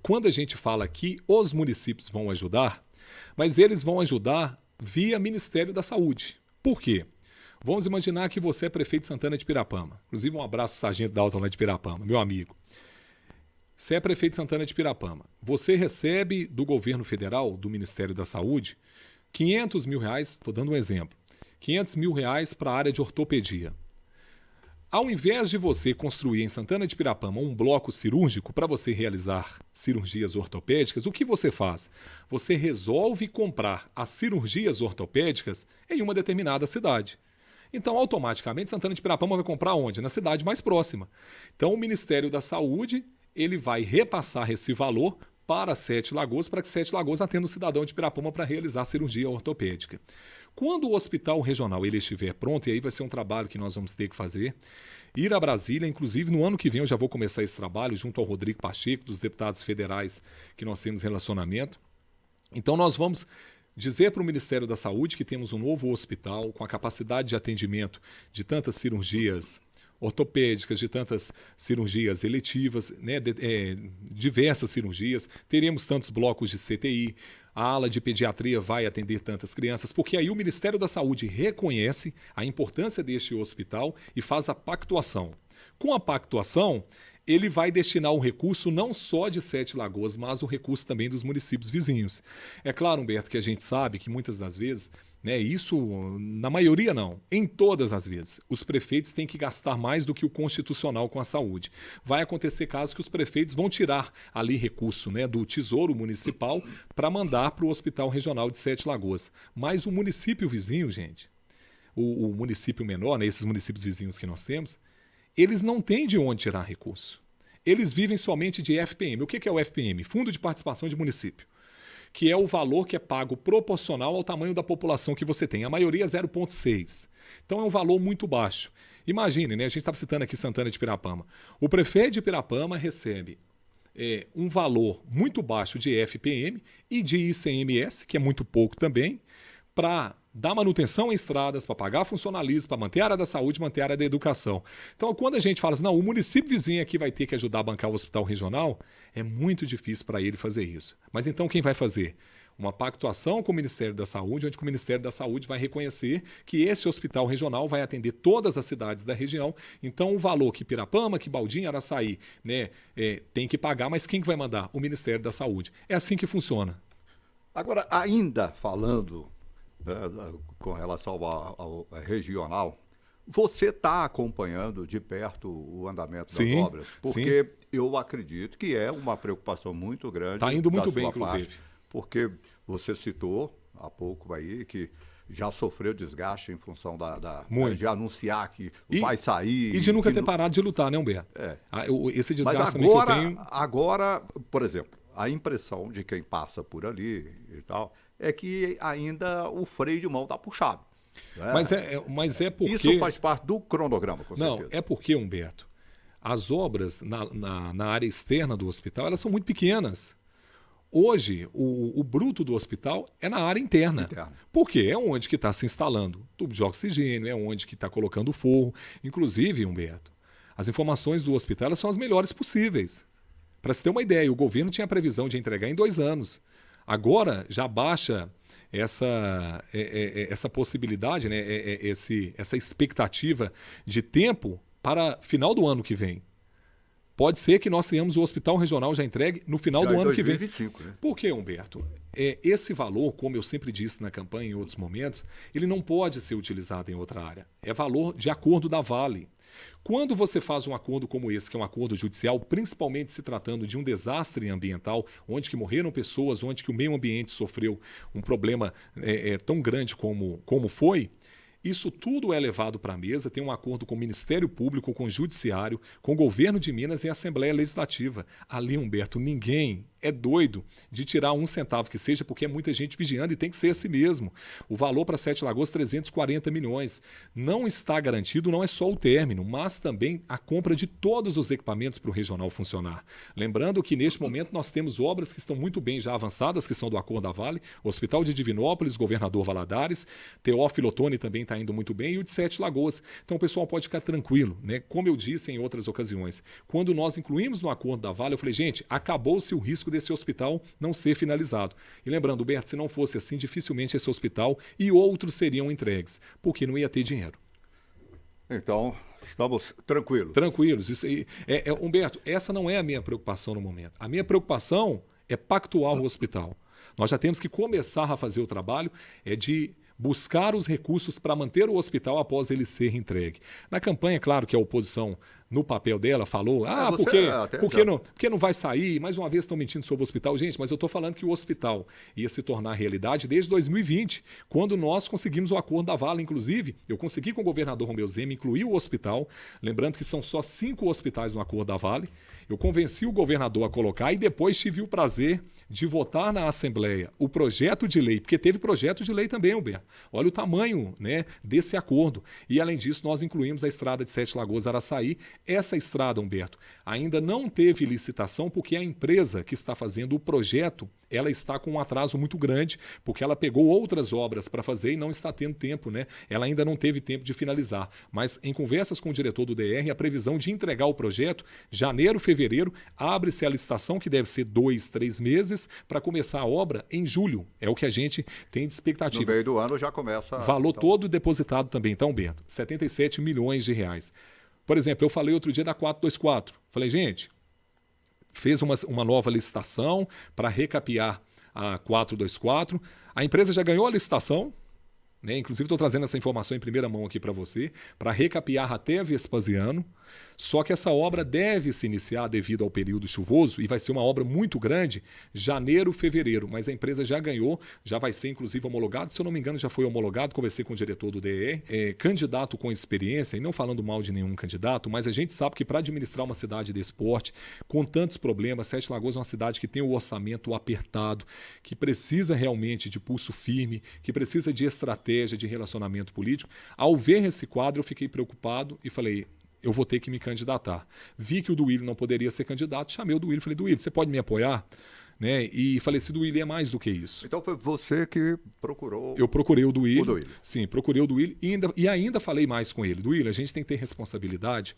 B: quando a gente fala que os municípios vão ajudar, mas eles vão ajudar via Ministério da Saúde. Por quê? Vamos imaginar que você é prefeito de Santana de Pirapama. Inclusive, um abraço para o sargento Dalton lá de Pirapama, meu amigo. Você é prefeito de Santana de Pirapama. Você recebe do governo federal, do Ministério da Saúde, 500 mil reais, estou dando um exemplo, 500 mil reais para a área de ortopedia. Ao invés de você construir em Santana de Pirapama um bloco cirúrgico para você realizar cirurgias ortopédicas, o que você faz? Você resolve comprar as cirurgias ortopédicas em uma determinada cidade. Então, automaticamente, Santana de Pirapama vai comprar onde? Na cidade mais próxima. Então, o Ministério da Saúde ele vai repassar esse valor para Sete Lagoas, para que Sete Lagoas atenda o cidadão de Pirapama para realizar a cirurgia ortopédica. Quando o hospital regional ele estiver pronto, e aí vai ser um trabalho que nós vamos ter que fazer, ir a Brasília, inclusive no ano que vem eu já vou começar esse trabalho junto ao Rodrigo Pacheco, dos deputados federais que nós temos relacionamento. Então nós vamos dizer para o Ministério da Saúde que temos um novo hospital com a capacidade de atendimento de tantas cirurgias ortopédicas, de tantas cirurgias eletivas, né, diversas cirurgias, teremos tantos blocos de CTI, a ala de pediatria vai atender tantas crianças, porque aí o Ministério da Saúde reconhece a importância deste hospital e faz a pactuação. Com a pactuação, ele vai destinar o recurso não só de Sete Lagoas, mas o recurso também dos municípios vizinhos. É claro, Humberto, que a gente sabe que muitas das vezes, né, isso na maioria não, em todas as vezes, os prefeitos têm que gastar mais do que o constitucional com a saúde. Vai acontecer casos que os prefeitos vão tirar ali recurso, né, do Tesouro Municipal para mandar para o Hospital Regional de Sete Lagoas. Mas o município vizinho, gente, o município menor, né, esses municípios vizinhos que nós temos, eles não têm de onde tirar recurso. Eles vivem somente de FPM. O que é o FPM? Fundo de Participação de Município. Que é o valor que é pago proporcional ao tamanho da população que você tem. A maioria é 0,6. Então é um valor muito baixo. Imagine, né? A gente estava citando aqui Santana de Pirapama. O prefeito de Pirapama recebe um valor muito baixo de FPM e de ICMS, que é muito pouco também, para dar manutenção em estradas, para pagar funcionalismo, para manter a área da saúde, manter a área da educação. Então, quando a gente fala assim, não, o município vizinho aqui vai ter que ajudar a bancar o hospital regional, é muito difícil para ele fazer isso. Mas então quem vai fazer? Uma pactuação com o Ministério da Saúde, onde o Ministério da Saúde vai reconhecer que esse hospital regional vai atender todas as cidades da região. Então, o valor que Pirapama, que Baldinha, Araçaí, né, tem que pagar, mas quem que vai mandar? O Ministério da Saúde. É assim que funciona.
A: Agora, ainda falando com relação ao regional, você está acompanhando de perto o andamento das obras? Porque eu acredito que é uma preocupação muito grande.
B: Está indo muito bem, inclusive.
A: Porque você citou há pouco aí que já sofreu desgaste em função
B: Muito.
A: de anunciar que vai sair.
B: E de nunca
A: que
B: ter parado de lutar, né, Humberto? Esse desgaste
A: Mas
B: também que eu tenho...
A: agora, por exemplo, a impressão de quem passa por ali e tal é que ainda o freio de mão está puxado. Né?
B: Mas é porque...
A: Isso faz parte do cronograma, com certeza.
B: Não, é porque, Humberto, as obras na área externa do hospital, elas são muito pequenas. Hoje, o bruto do hospital é na área interna. Porque é onde que está se instalando tubo de oxigênio, é onde que está colocando o forro. Inclusive, Humberto, as informações do hospital elas são as melhores possíveis. Para se ter uma ideia, o governo tinha a previsão de entregar em 2 anos. Agora já baixa essa possibilidade, né? Essa expectativa de tempo para final do ano que vem. Pode ser que nós tenhamos o hospital regional já entregue no final do ano que vem.
A: 2025, né?
B: Por quê, Humberto? Esse valor, como eu sempre disse na campanha em outros momentos, ele não pode ser utilizado em outra área. É valor de acordo da Vale. Quando você faz um acordo como esse, que é um acordo judicial, principalmente se tratando de um desastre ambiental, onde que morreram pessoas, onde que o meio ambiente sofreu um problema tão grande como foi, isso tudo é levado para a mesa, tem um acordo com o Ministério Público, com o Judiciário, com o Governo de Minas e a Assembleia Legislativa. Ali, Humberto, ninguém é doido de tirar 1 centavo que seja, porque é muita gente vigiando e tem que ser assim mesmo. O valor para 7 Lagoas, 340 milhões. Não está garantido, não é só o término, mas também a compra de todos os equipamentos para o regional funcionar. Lembrando que, neste momento, nós temos obras que estão muito bem já avançadas, que são do Acordo da Vale, Hospital de Divinópolis, Governador Valadares, Teófilo Otoni também está indo muito bem, e o de 7 Lagoas. Então, o pessoal pode ficar tranquilo, né? Como eu disse em outras ocasiões, quando nós incluímos no Acordo da Vale, eu falei, gente, acabou-se o risco desse hospital não ser finalizado. E lembrando, Humberto, se não fosse assim, dificilmente esse hospital e outros seriam entregues, porque não ia ter dinheiro.
A: Então, estamos tranquilos.
B: Tranquilos. Isso aí, Humberto, essa não é a minha preocupação no momento. A minha preocupação é pactuar o hospital. Nós já temos que começar a fazer o trabalho de buscar os recursos para manter o hospital após ele ser entregue. Na campanha, claro que a oposição, no papel dela, falou porque não vai sair? Mais uma vez estão mentindo sobre o hospital. Gente, mas eu estou falando que o hospital ia se tornar realidade desde 2020, quando nós conseguimos o acordo da Vale. Inclusive, eu consegui com o governador Romeu Zema incluir o hospital, lembrando que são só 5 hospitais no acordo da Vale. Eu convenci o governador a colocar e depois tive o prazer de votar na Assembleia o projeto de lei, porque teve projeto de lei também, Humberto. Olha o tamanho, né, desse acordo. E, além disso, nós incluímos a estrada de 7 Lagoas Araçaí. Essa estrada, Humberto, ainda não teve licitação porque a empresa que está fazendo o projeto, ela está com um atraso muito grande, porque ela pegou outras obras para fazer e não está tendo tempo, né? Ela ainda não teve tempo de finalizar. Mas, em conversas com o diretor do DR, a previsão de entregar o projeto, janeiro, fevereiro, abre-se a licitação, que deve ser 2, 3 meses, para começar a obra em julho. É o que a gente tem de expectativa.
A: No meio do ano já começa...
B: Valor todo depositado também, então, Humberto, 77 milhões de reais. Por exemplo, eu falei outro dia da 424. Falei, gente, fez uma nova licitação para recapear a 424. A empresa já ganhou a licitação, né? Inclusive estou trazendo essa informação em primeira mão aqui para você, para recapear até Vespasiano. Só que essa obra deve se iniciar devido ao período chuvoso e vai ser uma obra muito grande, janeiro, fevereiro. Mas a empresa já ganhou, já vai ser inclusive homologado. Se eu não me engano, já foi homologado. Conversei com o diretor do DR, candidato com experiência, e não falando mal de nenhum candidato, mas a gente sabe que para administrar uma cidade de esporte, com tantos problemas, 7 Lagoas é uma cidade que tem o orçamento apertado, que precisa realmente de pulso firme, que precisa de estratégia, de relacionamento político. Ao ver esse quadro, eu fiquei preocupado e falei, eu vou ter que me candidatar. Vi que o Duílio não poderia ser candidato, chamei o Duílio e falei, Duílio, você pode me apoiar? Né? E falei, esse Duílio é mais do que isso.
A: Então foi você que procurou...
B: Eu procurei o Duílio. Sim, procurei o Duílio e ainda falei mais com ele. Duílio, a gente tem que ter responsabilidade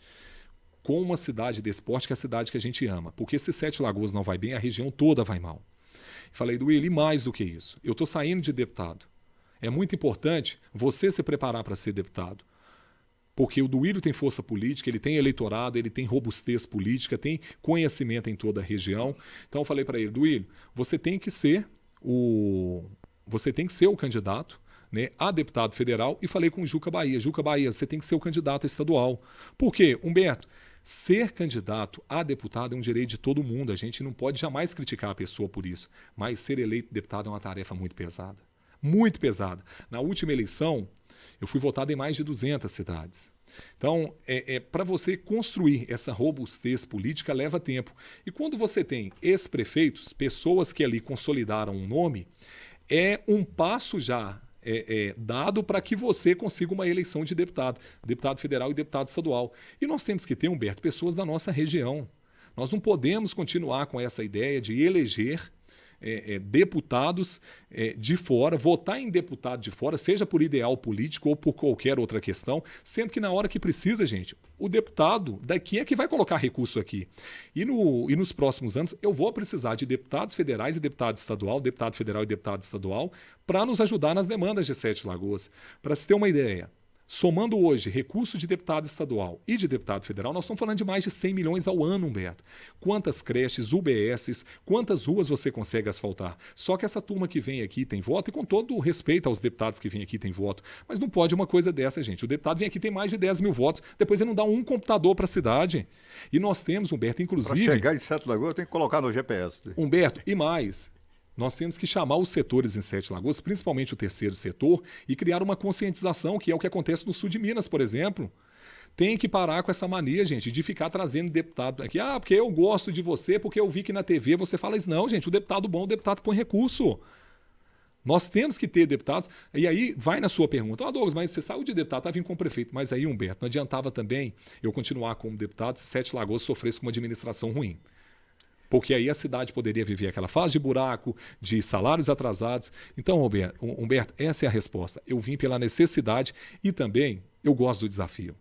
B: com uma cidade de esporte, que é a cidade que a gente ama. Porque se 7 Lagoas não vai bem, a região toda vai mal. Falei, Duílio, e mais do que isso? Eu estou saindo de deputado. É muito importante você se preparar para ser deputado. Porque o Duílio tem força política, ele tem eleitorado, ele tem robustez política, tem conhecimento em toda a região. Então eu falei para ele, Duílio, você tem que ser o candidato, né, a deputado federal, e falei com o Juca Bahia. Juca Bahia, você tem que ser o candidato a estadual. Por quê? Humberto, ser candidato a deputado é um direito de todo mundo. A gente não pode jamais criticar a pessoa por isso. Mas ser eleito deputado é uma tarefa muito pesada. muito pesada. Na última eleição, eu fui votado em mais de 200 cidades. Então, para você construir essa robustez política leva tempo. E quando você tem ex-prefeitos, pessoas que ali consolidaram um nome, é um passo já dado para que você consiga uma eleição de deputado federal e deputado estadual. E nós temos que ter, Humberto, pessoas da nossa região. Nós não podemos continuar com essa ideia de eleger deputados de fora, votar em deputado de fora, seja por ideal político ou por qualquer outra questão, sendo que na hora que precisa, gente, o deputado daqui é que vai colocar recurso aqui. E nos próximos anos eu vou precisar de deputados federais e deputado estadual, deputado federal e deputado estadual, para nos ajudar nas demandas de Sete Lagoas. Para se ter uma ideia, somando hoje recurso de deputado estadual e de deputado federal, nós estamos falando de mais de 100 milhões ao ano, Humberto. Quantas creches, UBSs, quantas ruas você consegue asfaltar? Só que essa turma que vem aqui tem voto, e com todo o respeito aos deputados que vêm aqui tem voto, mas não pode uma coisa dessa, gente. O deputado vem aqui tem mais de 10 mil votos, depois ele não dá um computador para a cidade. E nós temos, Humberto, inclusive...
A: Para chegar em Sete Lagoas tem que colocar no GPS.
B: Humberto, e mais... Nós temos que chamar os setores em Sete Lagoas, principalmente o terceiro setor, e criar uma conscientização, que é o que acontece no sul de Minas, por exemplo. Tem que parar com essa mania, gente, de ficar trazendo deputado aqui. Ah, porque eu gosto de você, porque eu vi que na TV você fala isso. Não, gente, o deputado bom, o deputado põe recurso. Nós temos que ter deputados. E aí vai na sua pergunta. Douglas, mas você saiu de deputado, está vindo como prefeito. Mas aí, Humberto, não adiantava também eu continuar como deputado se Sete Lagoas sofresse com uma administração ruim. Porque aí a cidade poderia viver aquela fase de buraco, de salários atrasados. Então, Humberto, essa é a resposta. Eu vim pela necessidade e também eu gosto do desafio.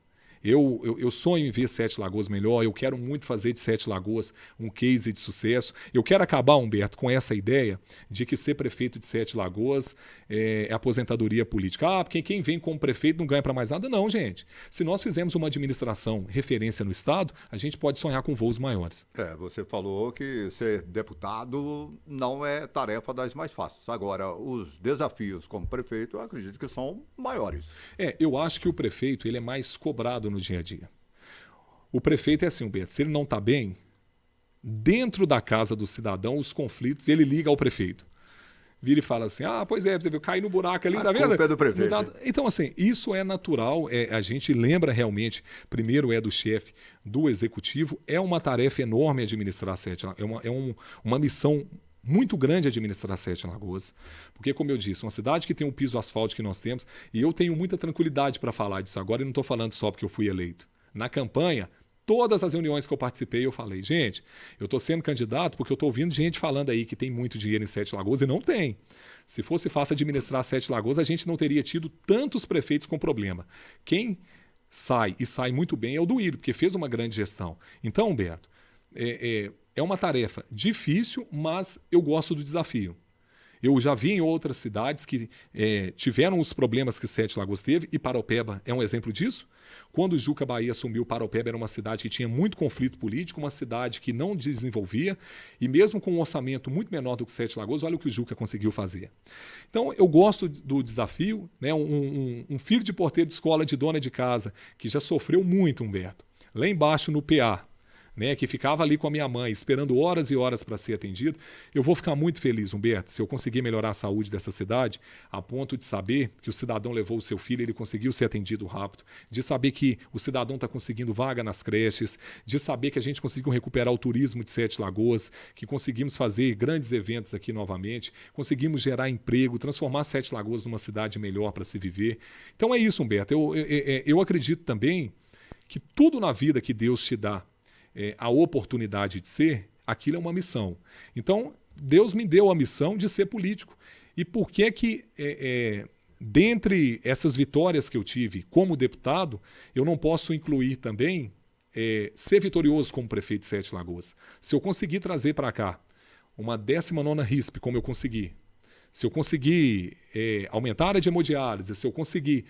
B: Eu sonho em ver Sete Lagoas melhor, eu quero muito fazer de Sete Lagoas um case de sucesso. Eu quero acabar, Humberto, com essa ideia de que ser prefeito de Sete Lagoas é aposentadoria política. Ah, porque quem vem como prefeito não ganha para mais nada. Não, gente. Se nós fizermos uma administração referência no Estado, a gente pode sonhar com voos maiores.
A: Você falou que ser deputado não é tarefa das mais fáceis. Agora, os desafios como prefeito, eu acredito que são maiores.
B: Eu acho que o prefeito ele é mais cobrado no dia a dia. O prefeito é assim, Humberto, se ele não está bem, dentro da casa do cidadão, os conflitos, ele liga ao prefeito. Vira e fala assim, pois é, você viu, cair no buraco ali, tá vendo?
A: Culpa é do prefeito.
B: Então, assim, isso é natural, a gente lembra realmente, primeiro é do chefe, do executivo, é uma tarefa enorme administrar uma missão muito grande administrar Sete Lagoas, porque, como eu disse, uma cidade que tem um piso asfáltico que nós temos, e eu tenho muita tranquilidade para falar disso agora, e não estou falando só porque eu fui eleito. Na campanha, todas as reuniões que eu participei, eu falei, gente, eu estou sendo candidato porque eu estou ouvindo gente falando aí que tem muito dinheiro em Sete Lagoas, e não tem. Se fosse fácil administrar Sete Lagoas, a gente não teria tido tantos prefeitos com problema. Quem sai, e sai muito bem, é o Duílio, porque fez uma grande gestão. Então, Humberto, é uma tarefa difícil, mas eu gosto do desafio. Eu já vi em outras cidades que tiveram os problemas que Sete Lagoas teve, e Paraupeba é um exemplo disso. Quando o Juca Bahia assumiu, Paraupeba era uma cidade que tinha muito conflito político, uma cidade que não desenvolvia, e mesmo com um orçamento muito menor do que Sete Lagoas, olha o que o Juca conseguiu fazer. Então, eu gosto do desafio, né? Um filho de porteiro de escola de dona de casa, que já sofreu muito, Humberto, lá embaixo no PA, né, que ficava ali com a minha mãe, esperando horas e horas para ser atendido, eu vou ficar muito feliz, Humberto, se eu conseguir melhorar a saúde dessa cidade, a ponto de saber que o cidadão levou o seu filho, ele conseguiu ser atendido rápido, de saber que o cidadão está conseguindo vaga nas creches, de saber que a gente conseguiu recuperar o turismo de Sete Lagoas, que conseguimos fazer grandes eventos aqui novamente, conseguimos gerar emprego, transformar Sete Lagoas numa cidade melhor para se viver. Então é isso, Humberto. Eu acredito também que tudo na vida que Deus te dá, a oportunidade de ser, aquilo é uma missão. Então, Deus me deu a missão de ser político. E por que dentre essas vitórias que eu tive como deputado, eu não posso incluir também ser vitorioso como prefeito de Sete Lagoas? Se eu conseguir trazer para cá uma 19ª RISP, como eu consegui, se eu conseguir aumentar a área de hemodiálise, se eu conseguir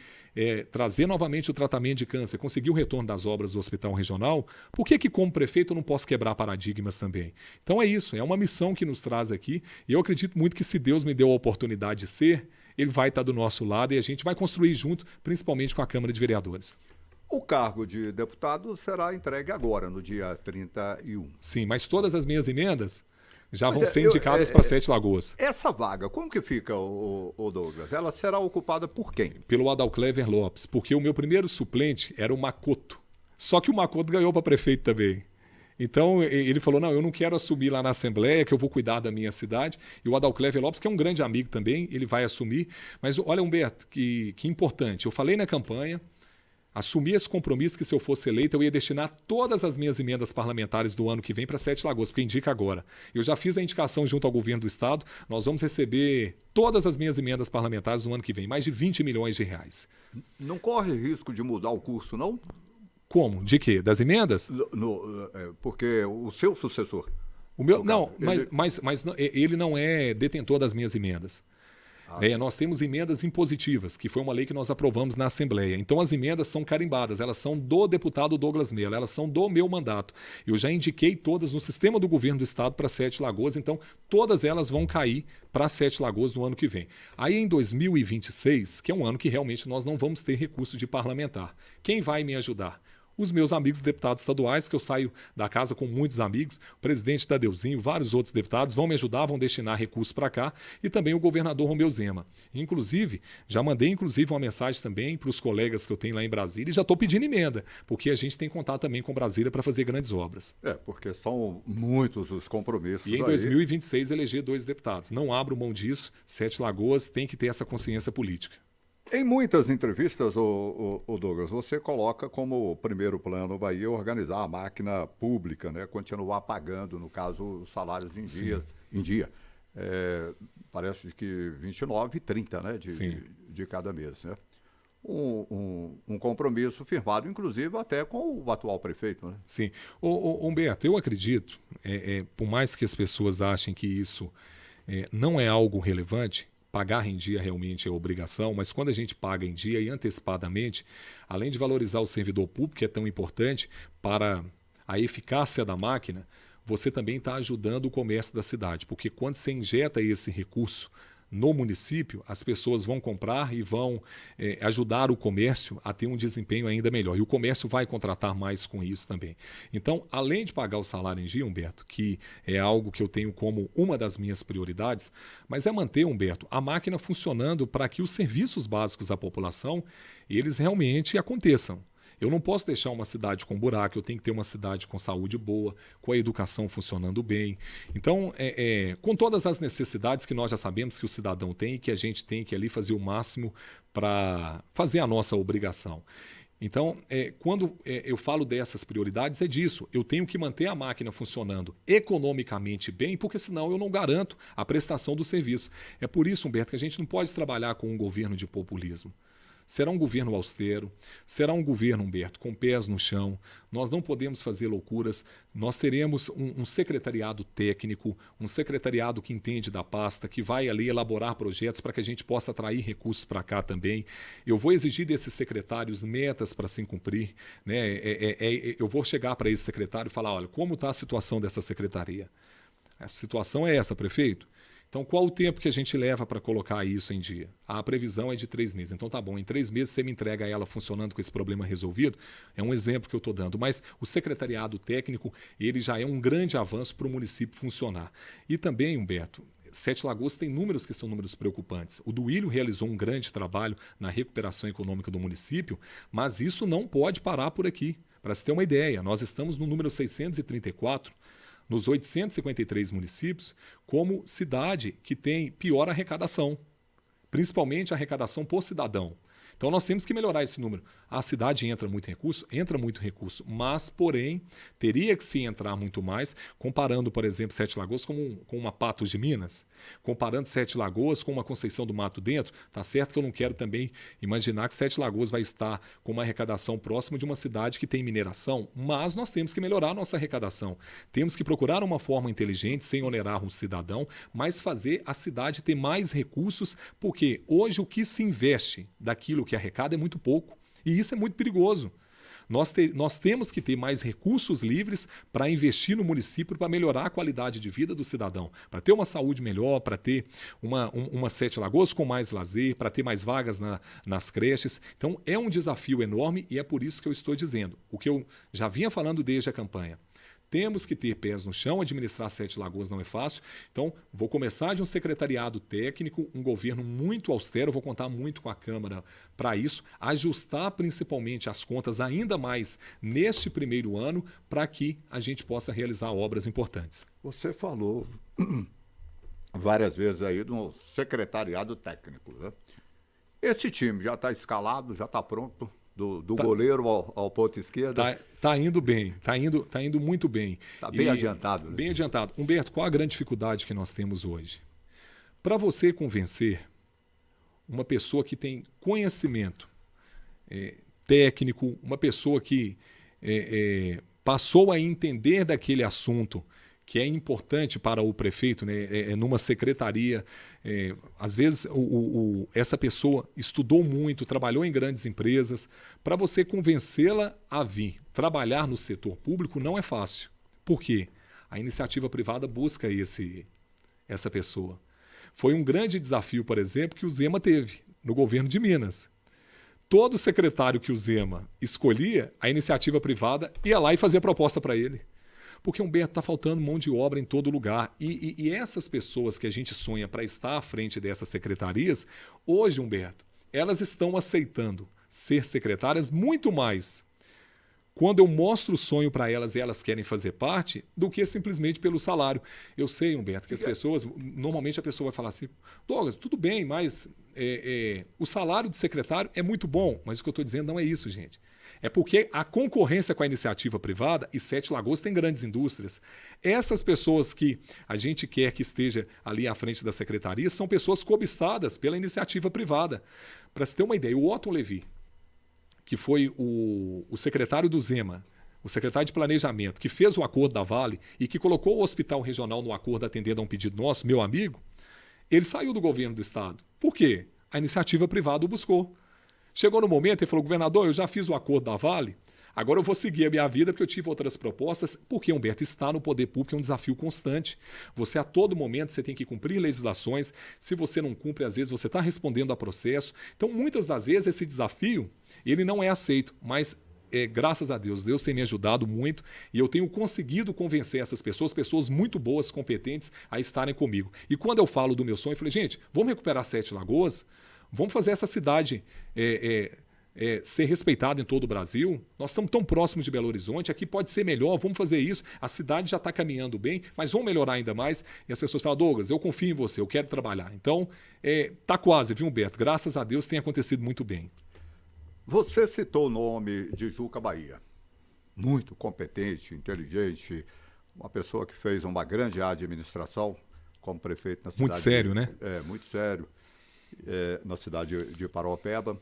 B: trazer novamente o tratamento de câncer, conseguir o retorno das obras do hospital regional, por que como prefeito eu não posso quebrar paradigmas também? Então é isso, é uma missão que nos traz aqui, e eu acredito muito que se Deus me deu a oportunidade de ser, Ele vai estar do nosso lado e a gente vai construir junto, principalmente com a Câmara de Vereadores.
A: O cargo de deputado será entregue agora, no dia 31.
B: Sim, mas todas as minhas emendas já
A: Pois
B: vão ser indicadas para Sete Lagoas.
A: Essa vaga, como que fica, o Douglas? Ela será ocupada por quem?
B: Pelo Adalclever Lopes, porque o meu primeiro suplente era o Macoto. Só que o Macoto ganhou para prefeito também. Então ele falou, não, eu não quero assumir lá na Assembleia, que eu vou cuidar da minha cidade. E o Adalclever Lopes, que é um grande amigo também, ele vai assumir. Mas olha, Humberto, que importante. Eu falei na campanha, assumi esse compromisso que se eu fosse eleito, eu ia destinar todas as minhas emendas parlamentares do ano que vem para Sete Lagoas, porque indica agora. Eu já fiz a indicação junto ao governo do estado, nós vamos receber todas as minhas emendas parlamentares no ano que vem, mais de 20 milhões de reais.
A: Não corre risco de mudar o curso, não?
B: Como? De quê? Das emendas?
A: Porque o seu sucessor...
B: O meu, não, mas ele não é detentor das minhas emendas. Nós temos emendas impositivas, que foi uma lei que nós aprovamos na Assembleia. Então as emendas são carimbadas, elas são do deputado Douglas Mello, elas são do meu mandato. Eu já indiquei todas no sistema do governo do estado para Sete Lagoas, então todas elas vão cair para Sete Lagoas no ano que vem. Aí em 2026, que é um ano que realmente nós não vamos ter recurso de parlamentar, quem vai me ajudar? Os meus amigos deputados estaduais, que eu saio da casa com muitos amigos, o presidente Tadeuzinho, vários outros deputados vão me ajudar, vão destinar recursos para cá, e também o governador Romeu Zema. Inclusive, já mandei uma mensagem também para os colegas que eu tenho lá em Brasília e já estou pedindo emenda, porque a gente tem que contar também com Brasília para fazer grandes obras.
A: Porque são muitos os compromissos.
B: E em 2026 eleger 2 deputados. Não abro mão disso, Sete Lagoas tem que ter essa consciência política.
A: Em muitas entrevistas, o Douglas, você coloca como primeiro plano o Bahia organizar a máquina pública, né? Continuar pagando, no caso, os salários em dia. Parece que 29 e 30, né? De cada mês, né? Um compromisso firmado, inclusive, até com o atual prefeito, né?
B: Sim. Humberto, eu acredito, por mais que as pessoas achem que isso não é algo relevante, pagar em dia realmente é obrigação, mas quando a gente paga em dia e antecipadamente, além de valorizar o servidor público, que é tão importante para a eficácia da máquina, você também está ajudando o comércio da cidade, porque quando você injeta esse recurso no município, as pessoas vão comprar e vão ajudar o comércio a ter um desempenho ainda melhor. E o comércio vai contratar mais com isso também. Então, além de pagar o salário em dia, Humberto, que é algo que eu tenho como uma das minhas prioridades, mas é manter, Humberto, a máquina funcionando para que os serviços básicos à população, eles realmente aconteçam. Eu não posso deixar uma cidade com buraco, eu tenho que ter uma cidade com saúde boa, com a educação funcionando bem. Então, com todas as necessidades que nós já sabemos que o cidadão tem e que a gente tem que ali fazer o máximo para fazer a nossa obrigação. Então, quando eu falo dessas prioridades, é disso. Eu tenho que manter a máquina funcionando economicamente bem, porque senão eu não garanto a prestação do serviço. É por isso, Humberto, que a gente não pode trabalhar com um governo de populismo. Será um governo austero, será um governo, Humberto, com pés no chão. Nós não podemos fazer loucuras. Nós teremos um secretariado técnico, um secretariado que entende da pasta, que vai ali elaborar projetos para que a gente possa atrair recursos para cá também. Eu vou exigir desses secretários metas para se cumprir, né? Eu vou chegar para esse secretário e falar, olha, como está a situação dessa secretaria? A situação é essa, prefeito? Então, qual o tempo que a gente leva para colocar isso em dia? A previsão é de 3 meses. Então, tá bom, em 3 meses você me entrega ela funcionando com esse problema resolvido. É um exemplo que eu estou dando. Mas o secretariado técnico, ele já é um grande avanço para o município funcionar. E também, Humberto, Sete Lagoas tem números que são números preocupantes. O Duílio realizou um grande trabalho na recuperação econômica do município, mas isso não pode parar por aqui. Para se ter uma ideia, nós estamos no número 634, nos 853 municípios, como cidade que tem pior arrecadação, principalmente a arrecadação por cidadão. Então nós temos que melhorar esse número. A cidade entra muito recurso, mas, porém, teria que se entrar muito mais, comparando, por exemplo, Sete Lagoas com uma Patos de Minas, comparando Sete Lagoas com uma Conceição do Mato Dentro. Tá certo que eu não quero também imaginar que Sete Lagoas vai estar com uma arrecadação próxima de uma cidade que tem mineração, mas nós temos que melhorar a nossa arrecadação. Temos que procurar uma forma inteligente, sem onerar o cidadão, mas fazer a cidade ter mais recursos, porque hoje o que se investe daquilo que arrecada é muito pouco. E isso é muito perigoso. Nós temos que ter mais recursos livres para investir no município, para melhorar a qualidade de vida do cidadão, para ter uma saúde melhor, para ter uma Sete Lagoas com mais lazer, para ter mais vagas nas creches. Então é um desafio enorme e é por isso que eu estou dizendo, o que eu já vinha falando desde a campanha. Temos que ter pés no chão, administrar Sete Lagoas não é fácil. Então, vou começar de um secretariado técnico, um governo muito austero, vou contar muito com a Câmara para isso, ajustar principalmente as contas ainda mais neste primeiro ano para que a gente possa realizar obras importantes.
A: Você falou várias vezes aí do secretariado técnico, né? Esse time já está escalado, já está pronto? Do goleiro ao ponto esquerdo?
B: Tá indo bem, tá indo muito bem.
A: Está bem adiantado. Né?
B: Bem adiantado. Humberto, qual a grande dificuldade que nós temos hoje? Para você convencer uma pessoa que tem conhecimento técnico, uma pessoa que passou a entender daquele assunto que é importante para o prefeito, né, numa secretaria. Às vezes, essa pessoa estudou muito, trabalhou em grandes empresas. Para você convencê-la a vir trabalhar no setor público não é fácil. Por quê? A iniciativa privada busca essa pessoa. Foi um grande desafio, por exemplo, que o Zema teve no governo de Minas. Todo secretário que o Zema escolhia, a iniciativa privada ia lá e fazia proposta para ele. Porque, Humberto, está faltando mão de obra em todo lugar. E essas pessoas que a gente sonha para estar à frente dessas secretarias, hoje, Humberto, elas estão aceitando ser secretárias muito mais quando eu mostro o sonho para elas e elas querem fazer parte, do que simplesmente pelo salário. Eu sei, Humberto, que as pessoas, normalmente a pessoa vai falar assim, Douglas, tudo bem, mas o salário de secretário é muito bom, mas o que eu estou dizendo não é isso, gente. É porque a concorrência com a iniciativa privada, e Sete Lagoas tem grandes indústrias, essas pessoas que a gente quer que esteja ali à frente da secretaria são pessoas cobiçadas pela iniciativa privada. Para você ter uma ideia, o Otton Levi, que foi o secretário do Zema, o secretário de Planejamento, que fez o acordo da Vale e que colocou o Hospital Regional no acordo atendendo a um pedido nosso, meu amigo, ele saiu do governo do Estado. Por quê? A iniciativa privada o buscou. Chegou no momento e falou, governador, eu já fiz o acordo da Vale, agora eu vou seguir a minha vida porque eu tive outras propostas, porque, Humberto, estar no poder público é um desafio constante. Você, a todo momento, você tem que cumprir legislações. Se você não cumpre, às vezes, você está respondendo a processo. Então, muitas das vezes, esse desafio, ele não é aceito, mas graças a Deus, Deus tem me ajudado muito e eu tenho conseguido convencer essas pessoas muito boas, competentes, a estarem comigo. E quando eu falo do meu sonho, eu falei, gente, vamos recuperar Sete Lagoas? Vamos fazer essa cidade ser respeitada em todo o Brasil? Nós estamos tão próximos de Belo Horizonte, aqui pode ser melhor, vamos fazer isso. A cidade já está caminhando bem, mas vamos melhorar ainda mais. E as pessoas falam, Douglas, eu confio em você, eu quero trabalhar. Então, está quase, viu, Humberto? Graças a Deus tem acontecido muito bem.
A: Você citou o nome de Juca Bahia. Muito competente, inteligente, uma pessoa que fez uma grande administração como prefeito na cidade.
B: Muito sério, né?
A: Muito sério. Na cidade de Paraopeba.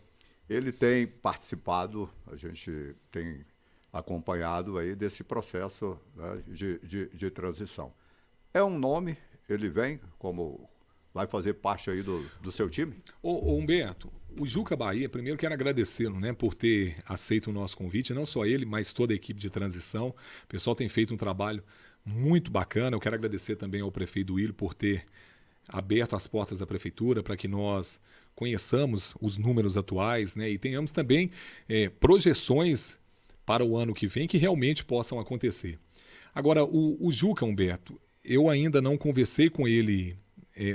A: Ele tem participado, a gente tem acompanhado aí desse processo, né, de transição. É um nome, ele vem como vai fazer parte aí do seu time?
B: Ô Humberto, o Juca Bahia, primeiro quero agradecê-lo, né, por ter aceito o nosso convite, não só ele, mas toda a equipe de transição. O pessoal tem feito um trabalho muito bacana. Eu quero agradecer também ao prefeito Willio por ter aberto as portas da prefeitura para que nós conheçamos os números atuais, né, e tenhamos também projeções para o ano que vem que realmente possam acontecer. Agora, o Juca, Humberto, eu ainda não conversei com ele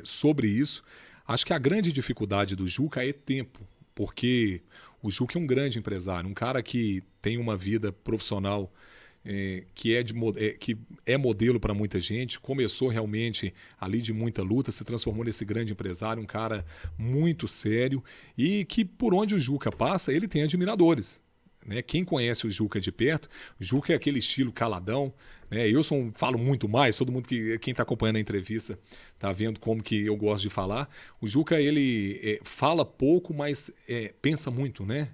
B: sobre isso. Acho que a grande dificuldade do Juca é tempo, porque o Juca é um grande empresário, um cara que tem uma vida profissional que é modelo para muita gente, começou realmente ali de muita luta, se transformou nesse grande empresário, um cara muito sério e que por onde o Juca passa, ele tem admiradores. Né? Quem conhece o Juca de perto, o Juca é aquele estilo caladão, né? Eu falo muito mais, todo mundo quem está acompanhando a entrevista está vendo como que eu gosto de falar. O Juca, ele fala pouco, mas pensa muito, né?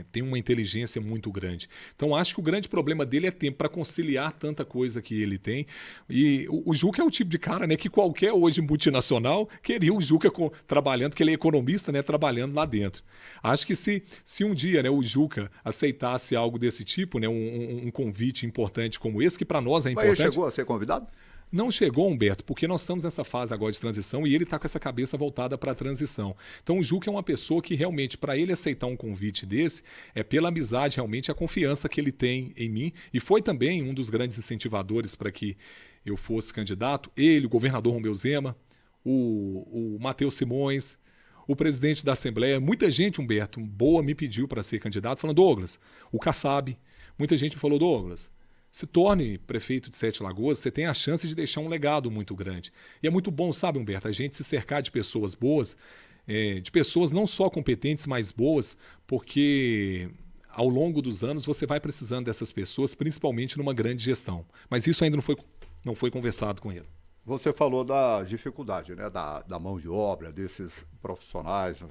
B: Tem uma inteligência muito grande. Então, acho que o grande problema dele é tempo para conciliar tanta coisa que ele tem. E o Juca é o tipo de cara, né, que qualquer hoje multinacional queria o Juca trabalhando, que ele é economista, né, trabalhando lá dentro. Acho que se um dia, né, o Juca aceitasse algo desse tipo, né, um convite importante como esse, que para nós é importante.
A: Mas ele chegou a ser convidado?
B: Não chegou, Humberto, porque nós estamos nessa fase agora de transição e ele está com essa cabeça voltada para a transição. Então o Juca é uma pessoa que realmente, para ele aceitar um convite desse, é pela amizade, realmente, a confiança que ele tem em mim. E foi também um dos grandes incentivadores para que eu fosse candidato. Ele, o governador Romeu Zema, o Matheus Simões, o presidente da Assembleia. Muita gente, Humberto, boa, me pediu para ser candidato, falando, Douglas, o Kassab. Muita gente me falou, Douglas, se torne prefeito de Sete Lagoas, você tem a chance de deixar um legado muito grande. E é muito bom, sabe, Humberto, a gente se cercar de pessoas boas, de pessoas não só competentes, mas boas, porque ao longo dos anos você vai precisando dessas pessoas, principalmente numa grande gestão. Mas isso ainda não foi conversado com ele.
A: Você falou da dificuldade, né, da mão de obra, desses profissionais.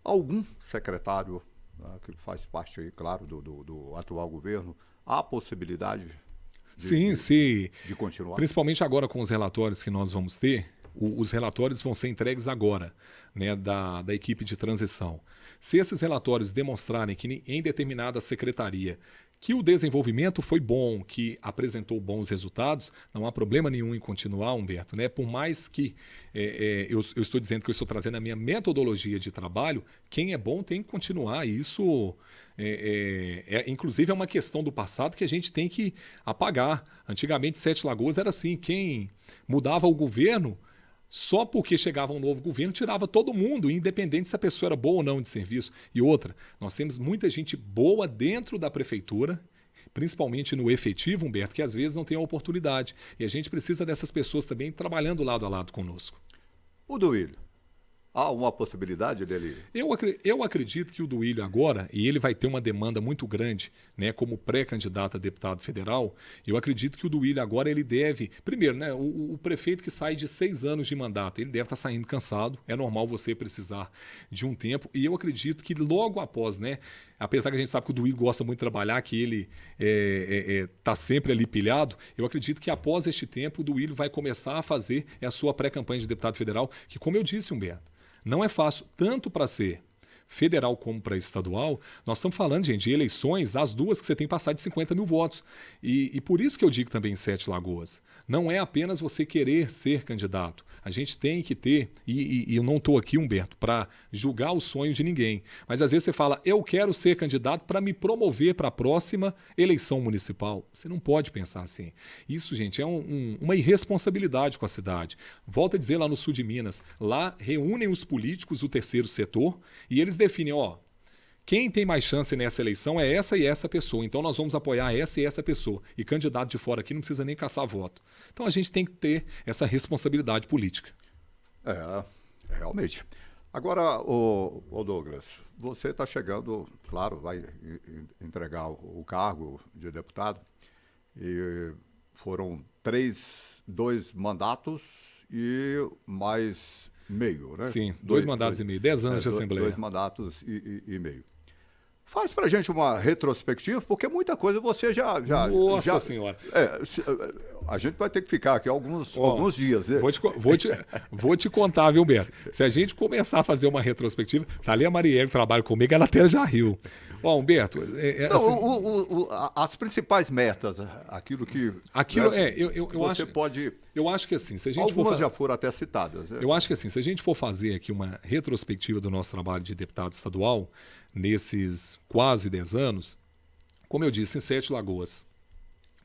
A: Algum secretário, né, que faz parte, aí, claro, do atual governo, há a possibilidade de continuar?
B: Principalmente agora com os relatórios que nós vamos ter, os relatórios vão ser entregues agora, né, da equipe de transição. Se esses relatórios demonstrarem que em determinada secretaria que o desenvolvimento foi bom, que apresentou bons resultados, não há problema nenhum em continuar, Humberto, né? Por mais que eu estou dizendo que eu estou trazendo a minha metodologia de trabalho, quem é bom tem que continuar. Isso, inclusive, é uma questão do passado que a gente tem que apagar. Antigamente, Sete Lagoas era assim, quem mudava o governo, só porque chegava um novo governo, tirava todo mundo, independente se a pessoa era boa ou não de serviço. E outra, nós temos muita gente boa dentro da prefeitura, principalmente no efetivo, Humberto, que às vezes não tem a oportunidade. E a gente precisa dessas pessoas também trabalhando lado a lado conosco.
A: O Duílio, há uma possibilidade dele?
B: Eu acredito que o Duílio agora, e ele vai ter uma demanda muito grande, né, como pré-candidato a deputado federal, eu acredito que o Duílio agora ele deve... Primeiro, né, o prefeito que sai de 6 anos de mandato, ele deve estar saindo cansado, é normal você precisar de um tempo, e eu acredito que logo após, né, apesar que a gente sabe que o Duílio gosta muito de trabalhar, que ele está sempre ali pilhado, eu acredito que após este tempo o Duílio vai começar a fazer a sua pré-campanha de deputado federal, que, como eu disse, Humberto, não é fácil, tanto para ser federal como para estadual. Nós estamos falando, gente, de eleições, as duas que você tem que passar de 50 mil votos. E por isso que eu digo também em Sete Lagoas. Não é apenas você querer ser candidato. A gente tem que ter, e eu não estou aqui, Humberto, para julgar o sonho de ninguém. Mas às vezes você fala, eu quero ser candidato para me promover para a próxima eleição municipal. Você não pode pensar assim. Isso, gente, é uma irresponsabilidade com a cidade. Volto a dizer, lá no sul de Minas, lá reúnem os políticos, o terceiro setor, e eles definem, quem tem mais chance nessa eleição é essa e essa pessoa. Então nós vamos apoiar essa e essa pessoa. E candidato de fora aqui não precisa nem caçar voto. Então a gente tem que ter essa responsabilidade política.
A: Realmente. Agora, o Douglas, você está chegando, claro, vai entregar o cargo de deputado. E foram 2 mandatos e mais meio, né?
B: Sim, 2 mandatos e meio, 10 anos de Assembleia.
A: 2 mandatos e meio. Faz pra gente uma retrospectiva, porque muita coisa você já...
B: Nossa Senhora!
A: A gente vai ter que ficar aqui alguns dias. Né?
B: Vou te contar, viu, Beto? Se a gente começar a fazer uma retrospectiva, tá ali a Marielle que trabalha comigo, ela até já riu. Humberto...
A: as principais metas, aquilo que...
B: Eu acho que assim, se a gente
A: algumas já foram até citadas. Né?
B: Eu acho que assim, se a gente for fazer aqui uma retrospectiva do nosso trabalho de deputado estadual, nesses quase 10 anos, como eu disse, em Sete Lagoas,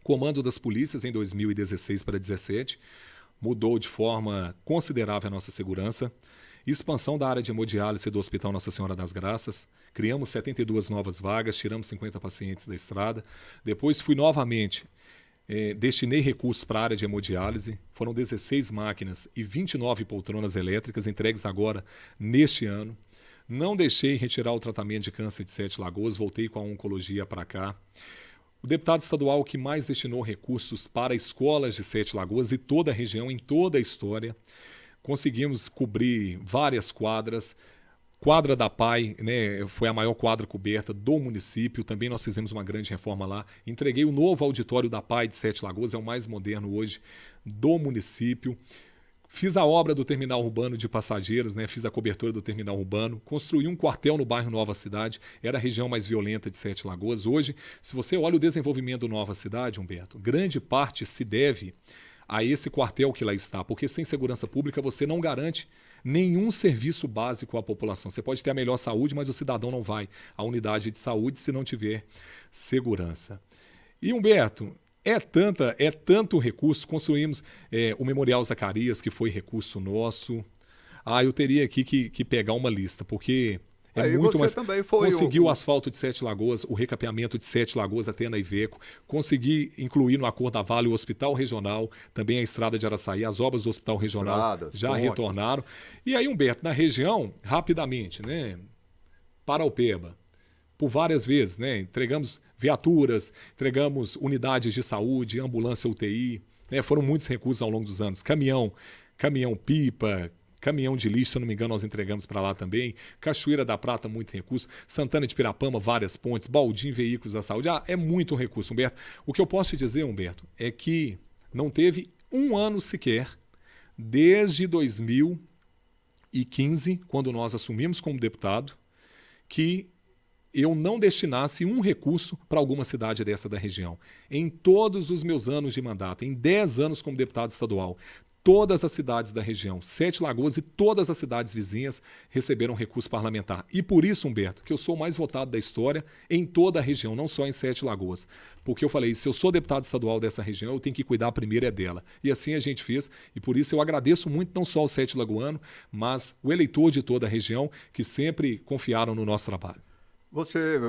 B: comando das polícias em 2016 para 2017, mudou de forma considerável a nossa segurança, expansão da área de hemodiálise do Hospital Nossa Senhora das Graças, criamos 72 novas vagas, tiramos 50 pacientes da estrada, depois fui novamente... destinei recursos para a área de hemodiálise, foram 16 máquinas e 29 poltronas elétricas entregues agora neste ano. Não deixei retirar o tratamento de câncer de Sete Lagoas, voltei com a oncologia para cá. O deputado estadual que mais destinou recursos para escolas de Sete Lagoas e toda a região, em toda a história. Conseguimos cobrir várias quadras. Quadra da PAI, né, foi a maior quadra coberta do município. Também nós fizemos uma grande reforma lá. Entreguei o novo auditório da PAI de Sete Lagoas, é o mais moderno hoje do município. Fiz a obra do terminal urbano de passageiros, né, fiz a cobertura do terminal urbano. Construí um quartel no bairro Nova Cidade, era a região mais violenta de Sete Lagoas. Hoje, se você olha o desenvolvimento do Nova Cidade, Humberto, grande parte se deve a esse quartel que lá está, porque sem segurança pública você não garante nenhum serviço básico à população. Você pode ter a melhor saúde, mas o cidadão não vai à unidade de saúde se não tiver segurança. E, Humberto, é tanto recurso. Construímos o Memorial Zacarias, que foi recurso nosso. Eu teria aqui que pegar uma lista, porque muito mais.
A: Também foi
B: consegui o asfalto de Sete Lagoas, o recapeamento de Sete Lagoas até na Iveco. Consegui incluir no Acordo da Vale o Hospital Regional, também a Estrada de Araçaí. As obras do Hospital Regional já retornaram. E aí, Humberto, na região, rapidamente, né? Paraupeba, por várias vezes, né? Entregamos viaturas, entregamos unidades de saúde, ambulância UTI, né? Foram muitos recursos ao longo dos anos. Caminhão-pipa, caminhão de lixo, se eu não me engano, nós entregamos para lá também. Cachoeira da Prata, muito recurso. Santana de Pirapama, várias pontes. Baldim, veículos da saúde. É muito recurso, Humberto. O que eu posso te dizer, Humberto, é que não teve um ano sequer, desde 2015, quando nós assumimos como deputado, que eu não destinasse um recurso para alguma cidade dessa da região. Em todos os meus anos de mandato, em 10 anos como deputado estadual, todas as cidades da região, Sete Lagoas e todas as cidades vizinhas receberam recurso parlamentar. E por isso, Humberto, que eu sou o mais votado da história em toda a região, não só em Sete Lagoas. Porque eu falei, se eu sou deputado estadual dessa região, eu tenho que cuidar primeiro dela. E assim a gente fez, e por isso eu agradeço muito não só ao Sete Lagoano, mas o eleitor de toda a região que sempre confiaram no nosso trabalho.
A: Você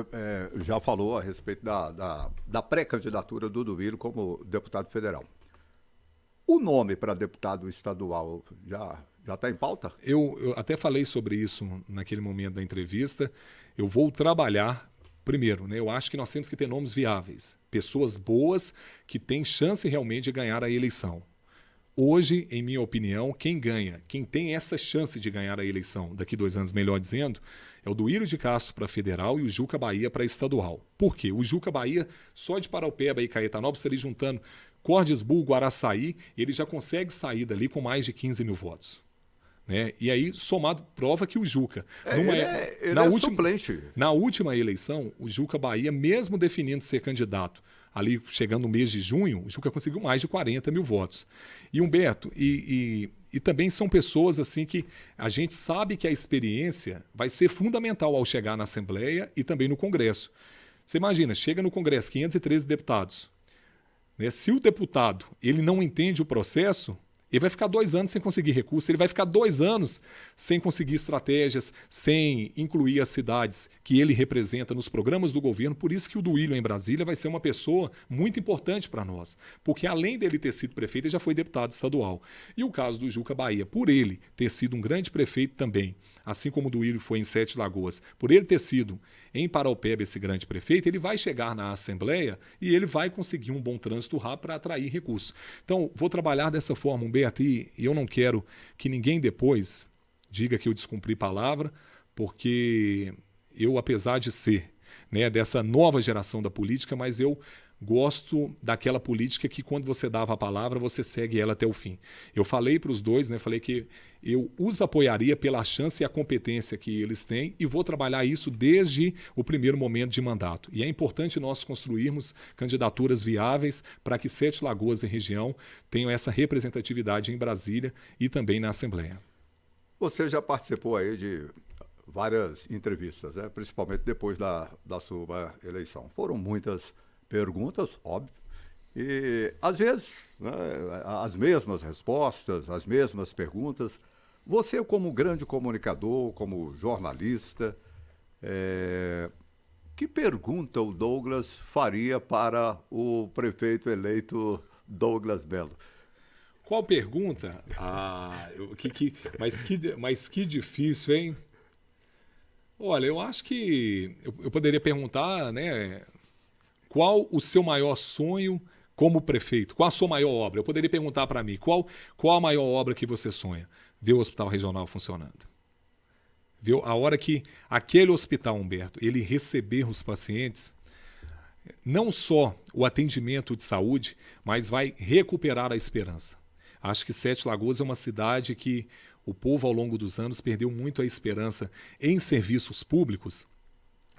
A: já falou a respeito da pré-candidatura do Duílio como deputado federal. O nome para deputado estadual já está em pauta?
B: Eu até falei sobre isso naquele momento da entrevista. Eu vou trabalhar primeiro, né? Eu acho que nós temos que ter nomes viáveis, pessoas boas que têm chance realmente de ganhar a eleição. Hoje, em minha opinião, quem tem essa chance de ganhar a eleição, daqui 2 anos, melhor dizendo, é o Duílio de Castro para federal e o Juca Bahia para estadual. Por quê? O Juca Bahia, só de Paraupeba e Caetanópolis, ele juntando Cordesburgo, Araçaí, ele já consegue sair dali com mais de 15 mil votos. Né? E aí, somado, prova que o Juca...
A: suplente.
B: Na última eleição, o Juca Bahia, mesmo definindo ser candidato, ali chegando no mês de junho, o Juca conseguiu mais de 40 mil votos. E Humberto, e também são pessoas assim que a gente sabe que a experiência vai ser fundamental ao chegar na Assembleia e também no Congresso. Você imagina, chega no Congresso 513 deputados. Né? Se o deputado ele não entende o processo, ele vai ficar 2 anos sem conseguir recurso, ele vai ficar 2 anos sem conseguir estratégias, sem incluir as cidades que ele representa nos programas do governo. Por isso que o Duílio em Brasília vai ser uma pessoa muito importante para nós, porque além dele ter sido prefeito, ele já foi deputado estadual. E o caso do Juca Bahia, por ele ter sido um grande prefeito também, assim como o Duílio foi em Sete Lagoas, por ele ter sido em Paraupeba esse grande prefeito, ele vai chegar na Assembleia e ele vai conseguir um bom trânsito rápido para atrair recursos. Então, vou trabalhar dessa forma, Humberto, e eu não quero que ninguém depois diga que eu descumpri palavra, porque eu, apesar de ser, né, dessa nova geração da política, mas eu gosto daquela política que quando você dava a palavra, você segue ela até o fim. Eu falei para os dois, né, falei que eu os apoiaria pela chance e a competência que eles têm e vou trabalhar isso desde o primeiro momento de mandato. E é importante nós construirmos candidaturas viáveis para que Sete Lagoas e região tenham essa representatividade em Brasília e também na Assembleia.
A: Você já participou aí de várias entrevistas, né? Principalmente depois da sua eleição. Foram muitas perguntas, óbvio, e às vezes, né, as mesmas respostas, as mesmas perguntas. Você, como grande comunicador, como jornalista, que pergunta o Douglas faria para o prefeito eleito Douglas Melo?
B: Qual pergunta? Mas que difícil, hein? Olha, eu acho que eu poderia perguntar, né? Qual o seu maior sonho como prefeito? Qual a sua maior obra? Eu poderia perguntar para mim, qual a maior obra que você sonha? Ver o Hospital Regional funcionando. Ver a hora que aquele hospital, Humberto, ele receber os pacientes, não só o atendimento de saúde, mas vai recuperar a esperança. Acho que Sete Lagoas é uma cidade que o povo, ao longo dos anos, perdeu muito a esperança em serviços públicos,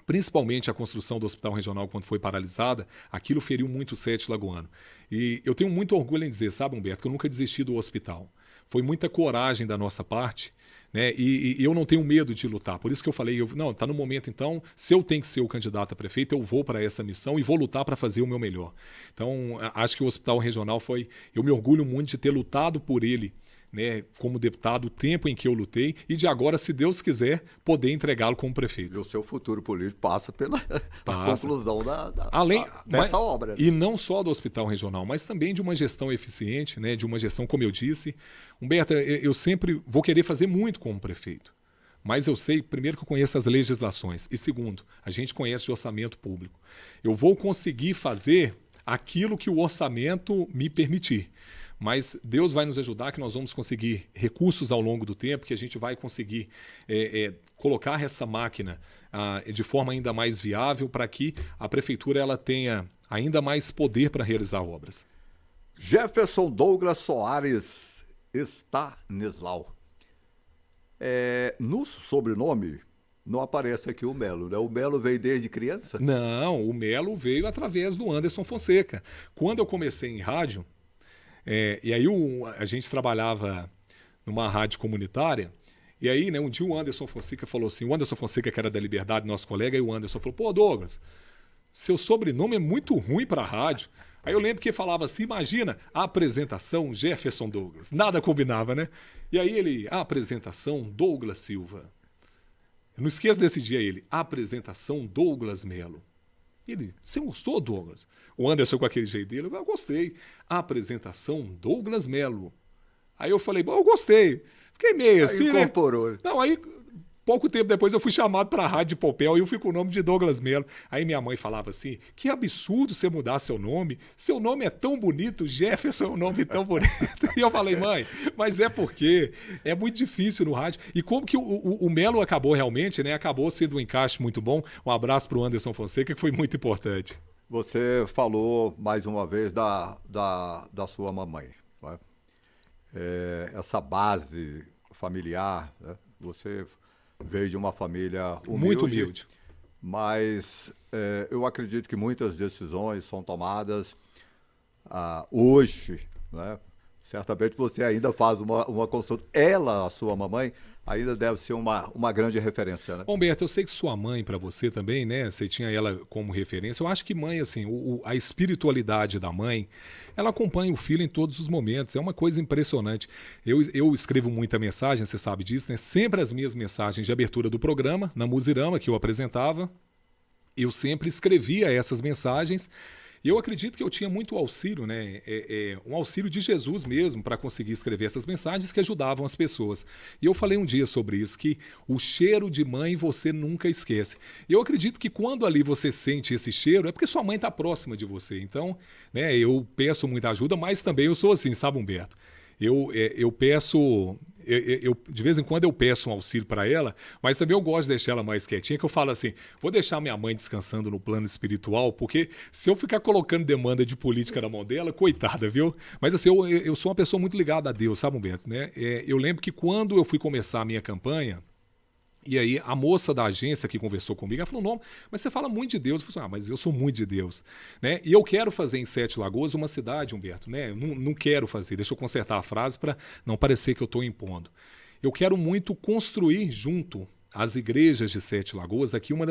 B: Principalmente a construção do hospital regional, quando foi paralisada, aquilo feriu muito o Sete Lagoano. E eu tenho muito orgulho em dizer, sabe, Humberto, que eu nunca desisti do hospital. Foi muita coragem da nossa parte, né? E eu não tenho medo de lutar. Por isso que eu falei, não, está no momento então, se eu tenho que ser o candidato a prefeito, eu vou para essa missão e vou lutar para fazer o meu melhor. Então, acho que o hospital regional eu me orgulho muito de ter lutado por ele, né, como deputado, o tempo em que eu lutei e de agora, se Deus quiser, poder entregá-lo como prefeito.
A: E o seu futuro político passa pela conclusão dessa obra.
B: E não só do hospital regional, mas também de uma gestão eficiente, né, de uma gestão, como eu disse. Humberto, eu sempre vou querer fazer muito como prefeito. Mas eu sei, primeiro, que eu conheço as legislações. E segundo, a gente conhece de orçamento público. Eu vou conseguir fazer aquilo que o orçamento me permitir. Mas Deus vai nos ajudar, que nós vamos conseguir recursos ao longo do tempo, que a gente vai conseguir colocar essa máquina de forma ainda mais viável para que a prefeitura ela tenha ainda mais poder para realizar obras.
A: Jefferson Douglas Soares Stanislau. No sobrenome não aparece aqui o Melo, né? O Melo veio desde criança?
B: Não, o Melo veio através do Anderson Fonseca. Quando eu comecei em rádio, e aí a gente trabalhava numa rádio comunitária, e aí, né, um dia o Anderson Fonseca falou assim, o Anderson Fonseca, que era da Liberdade, nosso colega, e o Anderson falou, pô, Douglas, seu sobrenome é muito ruim para a rádio. Aí eu lembro que ele falava assim, imagina, a apresentação Jefferson Douglas. Nada combinava, né? E aí a apresentação Douglas Silva. Eu não esqueço desse dia a apresentação Douglas Melo. Ele, você gostou, Douglas? O Anderson com aquele jeito dele, eu gostei. A apresentação Douglas Melo. Aí eu falei, bom, eu gostei. Fiquei meio assim, né?
A: Incorporou.
B: Não, aí pouco tempo depois eu fui chamado para a Rádio de Popel e eu fui com o nome de Douglas Melo. Aí minha mãe falava assim, que absurdo você mudar seu nome é tão bonito, Jefferson é um nome tão bonito. E eu falei, mãe, mas é porque é muito difícil no rádio. E como que o Melo acabou realmente, né? Acabou sendo um encaixe muito bom. Um abraço para o Anderson Fonseca, que foi muito importante.
A: Você falou mais uma vez da sua mamãe, né? Essa base familiar, né? Você veio de uma família humilde,
B: muito humilde,
A: mas eu acredito que muitas decisões são tomadas hoje, né? Certamente você ainda faz uma consulta. Ela, a sua mamãe, ainda deve ser uma grande referência, né?
B: Humberto, eu sei que sua mãe, para você também, né? Você tinha ela como referência. Eu acho que mãe, assim, a espiritualidade da mãe, ela acompanha o filho em todos os momentos. É uma coisa impressionante. Eu escrevo muita mensagem, você sabe disso, né? Sempre as minhas mensagens de abertura do programa, na Musirama, que eu apresentava, eu sempre escrevia essas mensagens. E eu acredito que eu tinha muito auxílio, né? Um auxílio de Jesus mesmo para conseguir escrever essas mensagens que ajudavam as pessoas. E eu falei um dia sobre isso, que o cheiro de mãe você nunca esquece. E eu acredito que quando ali você sente esse cheiro, é porque sua mãe está próxima de você. Então, né, eu peço muita ajuda, mas também eu sou assim, sabe, Humberto? Eu peço... de vez em quando eu peço um auxílio para ela, mas também eu gosto de deixar ela mais quietinha, que eu falo assim, vou deixar minha mãe descansando no plano espiritual, porque se eu ficar colocando demanda de política na mão dela, coitada, viu? Mas assim, eu sou uma pessoa muito ligada a Deus, sabe, Humberto? Né? Eu lembro que quando eu fui começar a minha campanha, e aí a moça da agência que conversou comigo, ela falou, não, mas você fala muito de Deus. Eu falei, mas eu sou muito de Deus. Né? E eu quero fazer em Sete Lagoas uma cidade, Humberto. Né? Eu não quero fazer, deixa eu consertar a frase para não parecer que eu estou impondo. Eu quero muito construir junto às igrejas de Sete Lagoas. Aqui é uma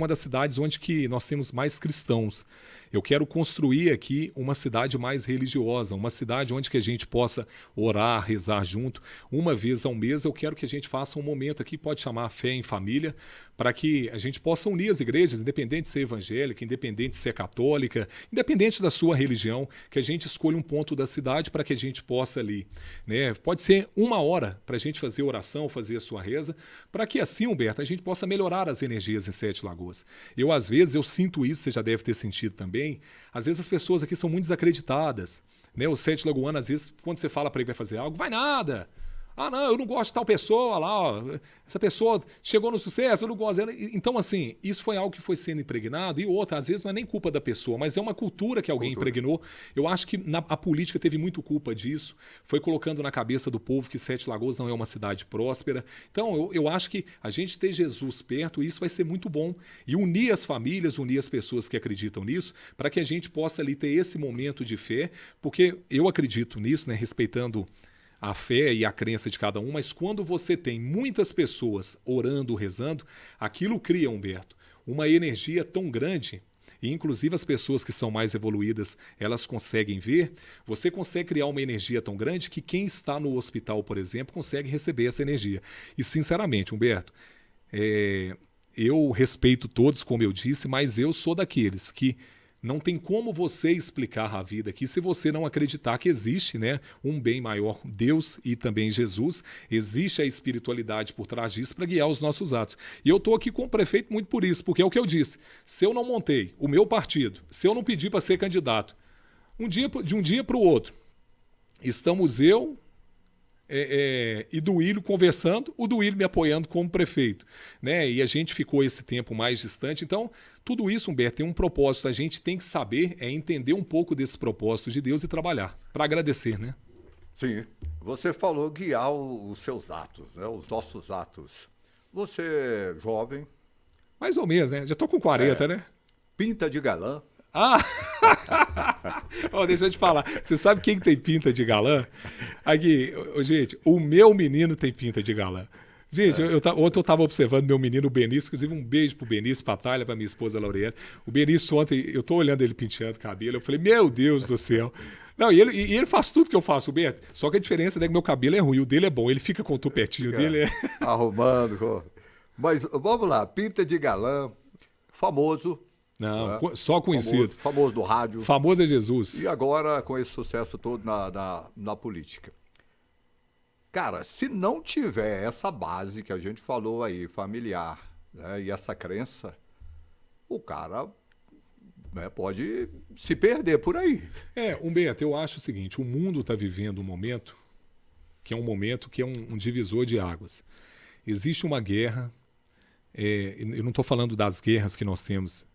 B: das cidades onde que nós temos mais cristãos. Eu quero construir aqui uma cidade mais religiosa, uma cidade onde que a gente possa orar, rezar junto. Uma vez ao mês eu quero que a gente faça um momento aqui, pode chamar Fé em Família, para que a gente possa unir as igrejas, independente de ser evangélica, independente de ser católica, independente da sua religião, que a gente escolha um ponto da cidade para que a gente possa ali. Né? Pode ser 1 hora para a gente fazer oração, fazer a sua reza, para que assim, Humberto, a gente possa melhorar as energias em Sete Lagoas. Às vezes, eu sinto isso, você já deve ter sentido também. Às vezes as pessoas aqui são muito desacreditadas. Né? O Sete Lagoano, às vezes, quando você fala para ele vai fazer algo, vai nada. Ah, não, eu não gosto de tal pessoa lá, ó, essa pessoa chegou no sucesso, eu não gosto dela. Então, assim, isso foi algo que foi sendo impregnado. E outra, às vezes não é nem culpa da pessoa, mas é uma cultura que alguém impregnou. Eu acho que a política teve muito culpa disso. Foi colocando na cabeça do povo que Sete Lagoas não é uma cidade próspera. Então, eu acho que a gente ter Jesus perto, isso vai ser muito bom. E unir as famílias, unir as pessoas que acreditam nisso, para que a gente possa ali ter esse momento de fé, porque eu acredito nisso, né, respeitando a fé e a crença de cada um, mas quando você tem muitas pessoas orando, rezando, aquilo cria, Humberto, uma energia tão grande, e inclusive as pessoas que são mais evoluídas, elas conseguem ver, você consegue criar uma energia tão grande que quem está no hospital, por exemplo, consegue receber essa energia. E sinceramente, Humberto, eu respeito todos, como eu disse, mas eu sou daqueles que não tem como você explicar a vida aqui se você não acreditar que existe, né, um bem maior, Deus e também Jesus. Existe a espiritualidade por trás disso para guiar os nossos atos. E eu estou aqui com o prefeito muito por isso, porque é o que eu disse. Se eu não montei o meu partido, se eu não pedi para ser candidato, de um dia para o outro, estamos eu e Duílio conversando, o Duílio me apoiando como prefeito, né? E a gente ficou esse tempo mais distante. Então, tudo isso, Humberto, tem um propósito. A gente tem que saber, entender um pouco desse propósito de Deus e trabalhar para agradecer, né?
A: Sim. Você falou guiar os seus atos, né? Os nossos atos. Você é jovem.
B: Mais ou menos, né? Já estou com 40, né?
A: Pinta de galã.
B: Ah! Oh, deixa eu te falar. Você sabe quem tem pinta de galã? Aqui, gente, o meu menino tem pinta de galã. Gente, ontem eu estava observando meu menino, o Benício, inclusive um beijo pro Benício, pra Thalia, pra minha esposa Lauriela. O Benício ontem, eu tô olhando ele penteando cabelo, eu falei, meu Deus do céu. Não, e ele faz tudo que eu faço, Beto. Só que a diferença é que meu cabelo é ruim, o dele é bom, ele fica com o tupetinho dele.
A: Arrumando. Mas vamos lá, pinta de galã, famoso.
B: Não, só conhecido.
A: Famoso do rádio.
B: Famoso é Jesus.
A: E agora com esse sucesso todo na política. Cara, se não tiver essa base que a gente falou aí, familiar, né, e essa crença, o cara, né, pode se perder por aí.
B: Humberto, eu acho o seguinte, o mundo está vivendo um momento que é um divisor de águas. Existe uma guerra, eu não estou falando das guerras que nós temos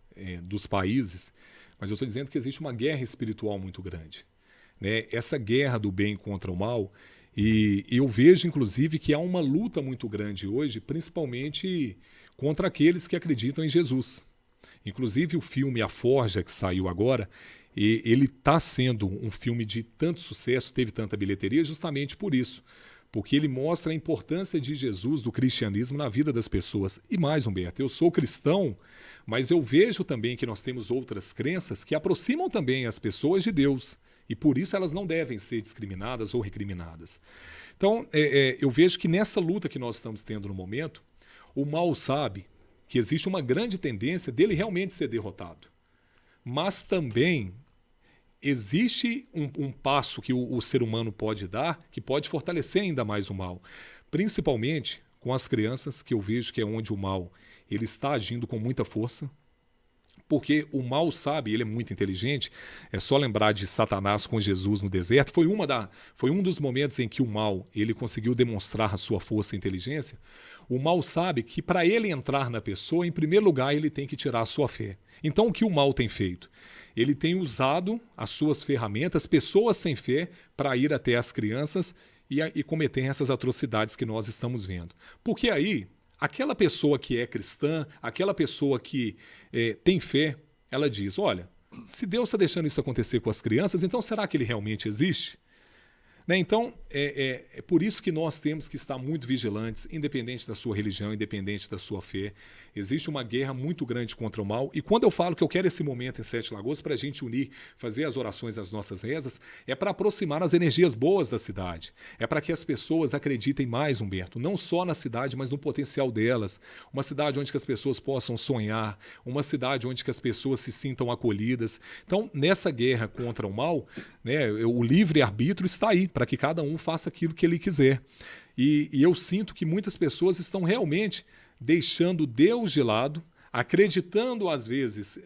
B: dos países, mas eu estou dizendo que existe uma guerra espiritual muito grande, né? Essa guerra do bem contra o mal, e eu vejo inclusive que há uma luta muito grande hoje, principalmente contra aqueles que acreditam em Jesus. Inclusive o filme A Forja, que saiu agora, ele está sendo um filme de tanto sucesso, teve tanta bilheteria justamente por isso. Porque ele mostra a importância de Jesus, do cristianismo, na vida das pessoas. E mais, Humberto, eu sou cristão, mas eu vejo também que nós temos outras crenças que aproximam também as pessoas de Deus. E por isso elas não devem ser discriminadas ou recriminadas. Então, eu vejo que nessa luta que nós estamos tendo no momento, o mal sabe que existe uma grande tendência dele realmente ser derrotado. Mas também existe um passo que o ser humano pode dar que pode fortalecer ainda mais o mal, principalmente com as crianças, que eu vejo que é onde o mal ele está agindo com muita força, porque o mal sabe, ele é muito inteligente. É só lembrar de Satanás com Jesus no deserto, foi um dos momentos em que o mal ele conseguiu demonstrar a sua força e inteligência. O mal sabe que para ele entrar na pessoa, em primeiro lugar, ele tem que tirar a sua fé. Então, o que o mal tem feito? Ele tem usado as suas ferramentas, pessoas sem fé, para ir até as crianças e cometer essas atrocidades que nós estamos vendo. Porque aí, aquela pessoa que é cristã, aquela pessoa que tem fé, ela diz, olha, se Deus está deixando isso acontecer com as crianças, então será que ele realmente existe? Né? Então, é por isso que nós temos que estar muito vigilantes, independente da sua religião, independente da sua fé. Existe uma guerra muito grande contra o mal. E quando eu falo que eu quero esse momento em Sete Lagoas para a gente unir, fazer as orações, as nossas rezas, é para aproximar as energias boas da cidade. É para que as pessoas acreditem mais, Humberto, não só na cidade, mas no potencial delas. Uma cidade onde que as pessoas possam sonhar, uma cidade onde que as pessoas se sintam acolhidas. Então, nessa guerra contra o mal, né, o livre-arbítrio está aí, para que cada um faça aquilo que ele quiser. E eu sinto que muitas pessoas estão realmente deixando Deus de lado, acreditando às vezes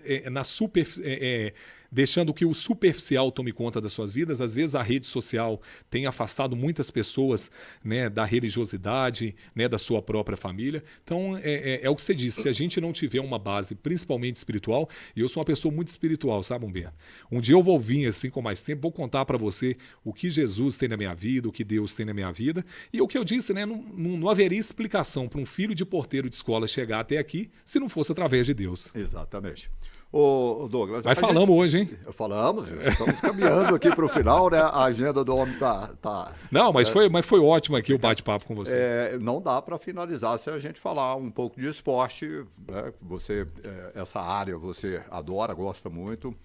B: deixando que o superficial tome conta das suas vidas. Às vezes a rede social tem afastado muitas pessoas, né, da religiosidade, né, da sua própria família. Então é o que você disse, se a gente não tiver uma base principalmente espiritual, e eu sou uma pessoa muito espiritual, sabe, Humberto? Um dia eu vou vir assim com mais tempo, vou contar para você o que Jesus tem na minha vida, o que Deus tem na minha vida, e o que eu disse, né, não haveria explicação para um filho de porteiro de escola chegar até aqui se não fosse através de Deus.
A: Exatamente. Ô, Douglas...
B: Mas falamos hoje, hein?
A: Falamos, estamos caminhando aqui para o final, né? A agenda do homem tá...
B: Não, mas foi ótimo aqui o bate-papo com você.
A: Não dá para finalizar se a gente falar um pouco de esporte, né? Você, essa área você adora, gosta muito.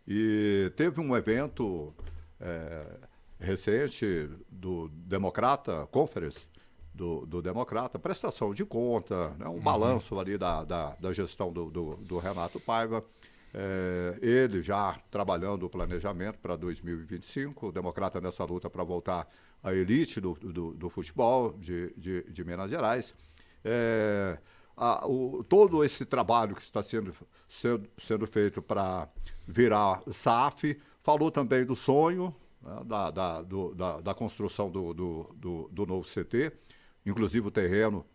A: E teve um evento recente do Democrata Conference, do Democrata, prestação de conta, né? Um balanço ali da gestão do Renato Paiva. Ele já trabalhando o planejamento para 2025, o Democrata nessa luta para voltar à elite do futebol de Minas Gerais. Todo esse trabalho que está sendo feito para virar SAF, falou também do sonho, né, da construção do novo CT, inclusive o terreno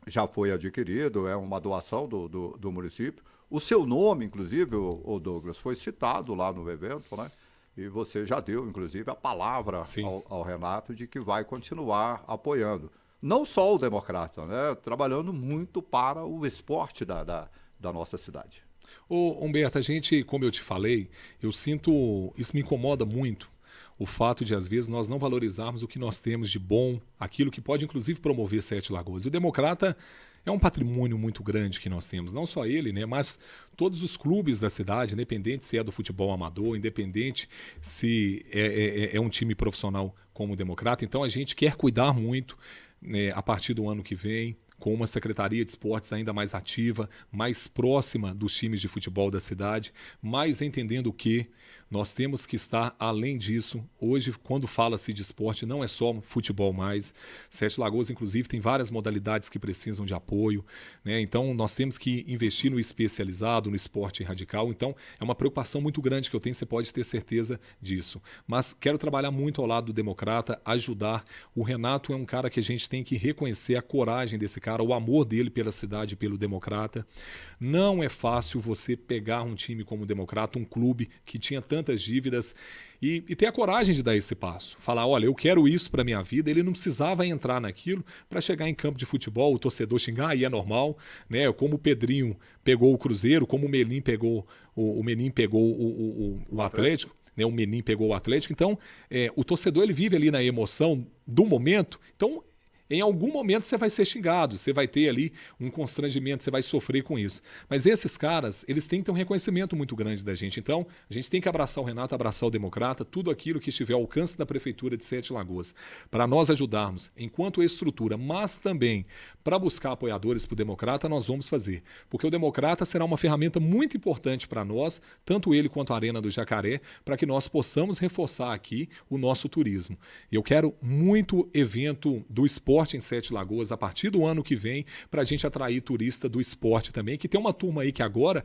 A: já foi adquirido, é uma doação do município. O seu nome, inclusive, o Douglas, foi citado lá no evento, né? E você já deu, inclusive, a palavra ao Renato de que vai continuar apoiando. Não só o Democrata, né? Trabalhando muito para o esporte da nossa cidade.
B: Ô, Humberto, a gente, como eu te falei, eu sinto, isso me incomoda muito, o fato de, às vezes, nós não valorizarmos o que nós temos de bom, aquilo que pode, inclusive, promover Sete Lagoas. E o Democrata é um patrimônio muito grande que nós temos, não só ele, né, mas todos os clubes da cidade, independente se é do futebol amador, independente se é um time profissional como o Democrata. Então, a gente quer cuidar muito, né, a partir do ano que vem, com uma Secretaria de Esportes ainda mais ativa, mais próxima dos times de futebol da cidade, mas entendendo que nós temos que estar além disso. Hoje, quando fala-se de esporte, não é só futebol mais. Sete Lagoas, inclusive, tem várias modalidades que precisam de apoio, né? Então, nós temos que investir no especializado, no esporte radical. Então, é uma preocupação muito grande que eu tenho, você pode ter certeza disso. Mas quero trabalhar muito ao lado do Democrata, ajudar. O Renato é um cara que a gente tem que reconhecer a coragem desse cara, o amor dele pela cidade e pelo Democrata. Não é fácil você pegar um time como o Democrata, um clube que tinha tantas dívidas e ter a coragem de dar esse passo. Falar, olha, eu quero isso para minha vida. Ele não precisava entrar naquilo para chegar em campo de futebol, o torcedor xingar, e é normal, né? Como o Pedrinho pegou o Cruzeiro, como o Menin pegou o Atlético, né? O Menin pegou o Atlético. Então, o torcedor ele vive ali na emoção do momento. Então, em algum momento você vai ser xingado, você vai ter ali um constrangimento, você vai sofrer com isso. Mas esses caras, eles têm que ter um reconhecimento muito grande da gente. Então, a gente tem que abraçar o Renato, abraçar o Democrata, tudo aquilo que estiver ao alcance da Prefeitura de Sete Lagoas, para nós ajudarmos enquanto estrutura, mas também para buscar apoiadores para o Democrata, nós vamos fazer. Porque o Democrata será uma ferramenta muito importante para nós, tanto ele quanto a Arena do Jacaré, para que nós possamos reforçar aqui o nosso turismo. Eu quero muito evento do esporte em Sete Lagoas a partir do ano que vem, para a gente atrair turista do esporte também, que tem uma turma aí que agora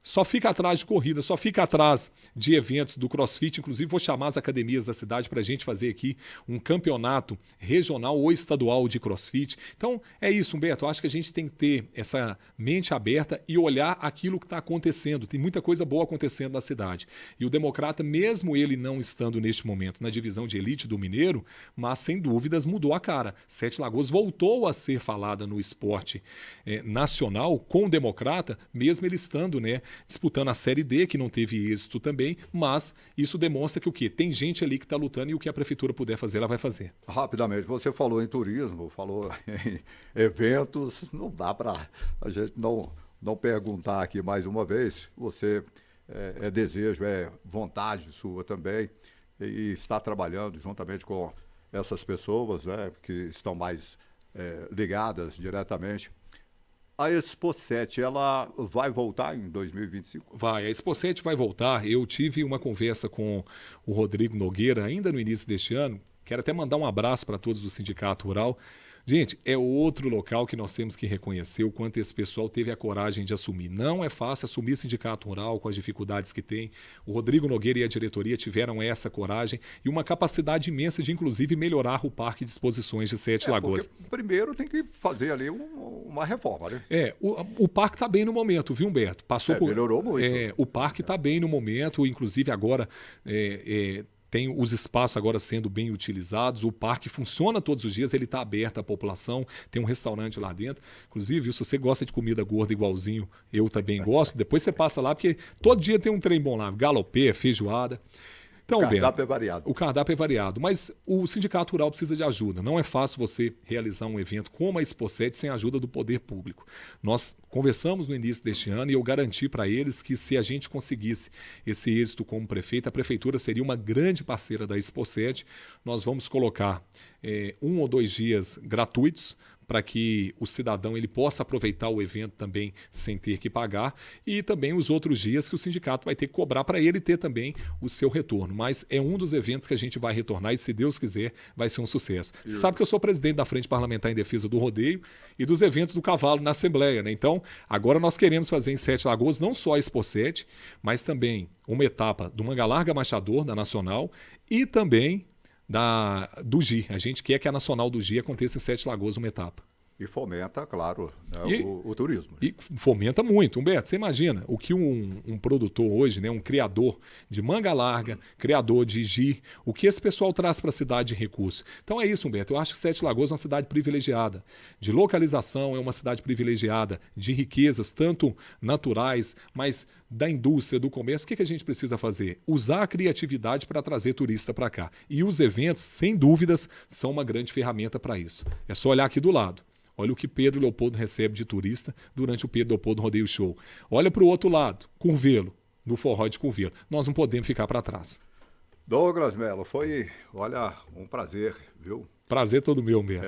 B: só fica atrás de corrida, só fica atrás de eventos do CrossFit. Inclusive, vou chamar as academias da cidade para a gente fazer aqui um campeonato regional ou estadual de CrossFit. Então, é isso, Humberto. Eu acho que a gente tem que ter essa mente aberta e olhar aquilo que está acontecendo. Tem muita coisa boa acontecendo na cidade. E o Democrata, mesmo ele não estando neste momento na divisão de elite do Mineiro, mas, sem dúvidas, mudou a cara. Sete Lagoas voltou a ser falada no esporte nacional com o Democrata, mesmo ele estando, né, disputando a Série D, que não teve êxito também, mas isso demonstra que o quê? Tem gente ali que está lutando e o que a prefeitura puder fazer, ela vai fazer.
A: Rapidamente, você falou em turismo, falou em eventos, não dá para a gente não perguntar aqui mais uma vez. Você é desejo, é vontade sua também, e está trabalhando juntamente com essas pessoas, né, que estão mais ligadas diretamente. A Expo 7, ela vai voltar em 2025?
B: Vai, a Expo 7 vai voltar. Eu tive uma conversa com o Rodrigo Nogueira ainda no início deste ano. Quero até mandar um abraço para todos do Sindicato Rural. Gente, é outro local que nós temos que reconhecer o quanto esse pessoal teve a coragem de assumir. Não é fácil assumir sindicato rural com as dificuldades que tem. O Rodrigo Nogueira e a diretoria tiveram essa coragem e uma capacidade imensa de, inclusive, melhorar o parque de exposições de Sete Lagoas.
A: Primeiro tem que fazer ali uma reforma, né?
B: O parque está bem no momento, viu, Humberto?
A: Melhorou muito.
B: O parque está bem no momento, inclusive agora... tem os espaços agora sendo bem utilizados, o parque funciona todos os dias, ele está aberto à população, tem um restaurante lá dentro. Inclusive, se você gosta de comida gorda igualzinho, eu também gosto, depois você passa lá, porque todo dia tem um trem bom lá, galopê, feijoada. Então,
A: o cardápio é variado.
B: O cardápio é variado, mas o Sindicato Rural precisa de ajuda. Não é fácil você realizar um evento como a Expo7 sem a ajuda do poder público. Nós conversamos no início deste ano e eu garanti para eles que se a gente conseguisse esse êxito como prefeito, a prefeitura seria uma grande parceira da Expo7. Nós vamos colocar 1 ou 2 dias gratuitos para que o cidadão ele possa aproveitar o evento também sem ter que pagar, e também os outros dias que o sindicato vai ter que cobrar para ele ter também o seu retorno. Mas é um dos eventos que a gente vai retornar e, se Deus quiser, vai ser um sucesso. Você sabe que eu sou presidente da Frente Parlamentar em Defesa do Rodeio e dos eventos do cavalo na Assembleia, né? Então, agora nós queremos fazer em Sete Lagoas não só a Expo7, mas também uma etapa do Manga Larga Machador, da Nacional, e também do GI. A gente quer que a Nacional do GI aconteça em Sete Lagoas, uma etapa.
A: E fomenta, claro, né, o turismo.
B: E fomenta muito. Humberto, você imagina o que um produtor hoje, né, um criador de manga larga, criador de GI, o que esse pessoal traz para a cidade de recursos. Então é isso, Humberto. Eu acho que Sete Lagoas é uma cidade privilegiada. De localização, é uma cidade privilegiada, de riquezas, tanto naturais, mas da indústria, do comércio. O que a gente precisa fazer? Usar a criatividade para trazer turista para cá. E os eventos, sem dúvidas, são uma grande ferramenta para isso. É só olhar aqui do lado. Olha o que Pedro Leopoldo recebe de turista durante o Pedro Leopoldo Rodeio Show. Olha para o outro lado, Curvelo, no forró de Curvelo. Nós não podemos ficar para trás.
A: Douglas Mello, foi, olha, um prazer, viu?
B: Prazer todo meu, Humberto.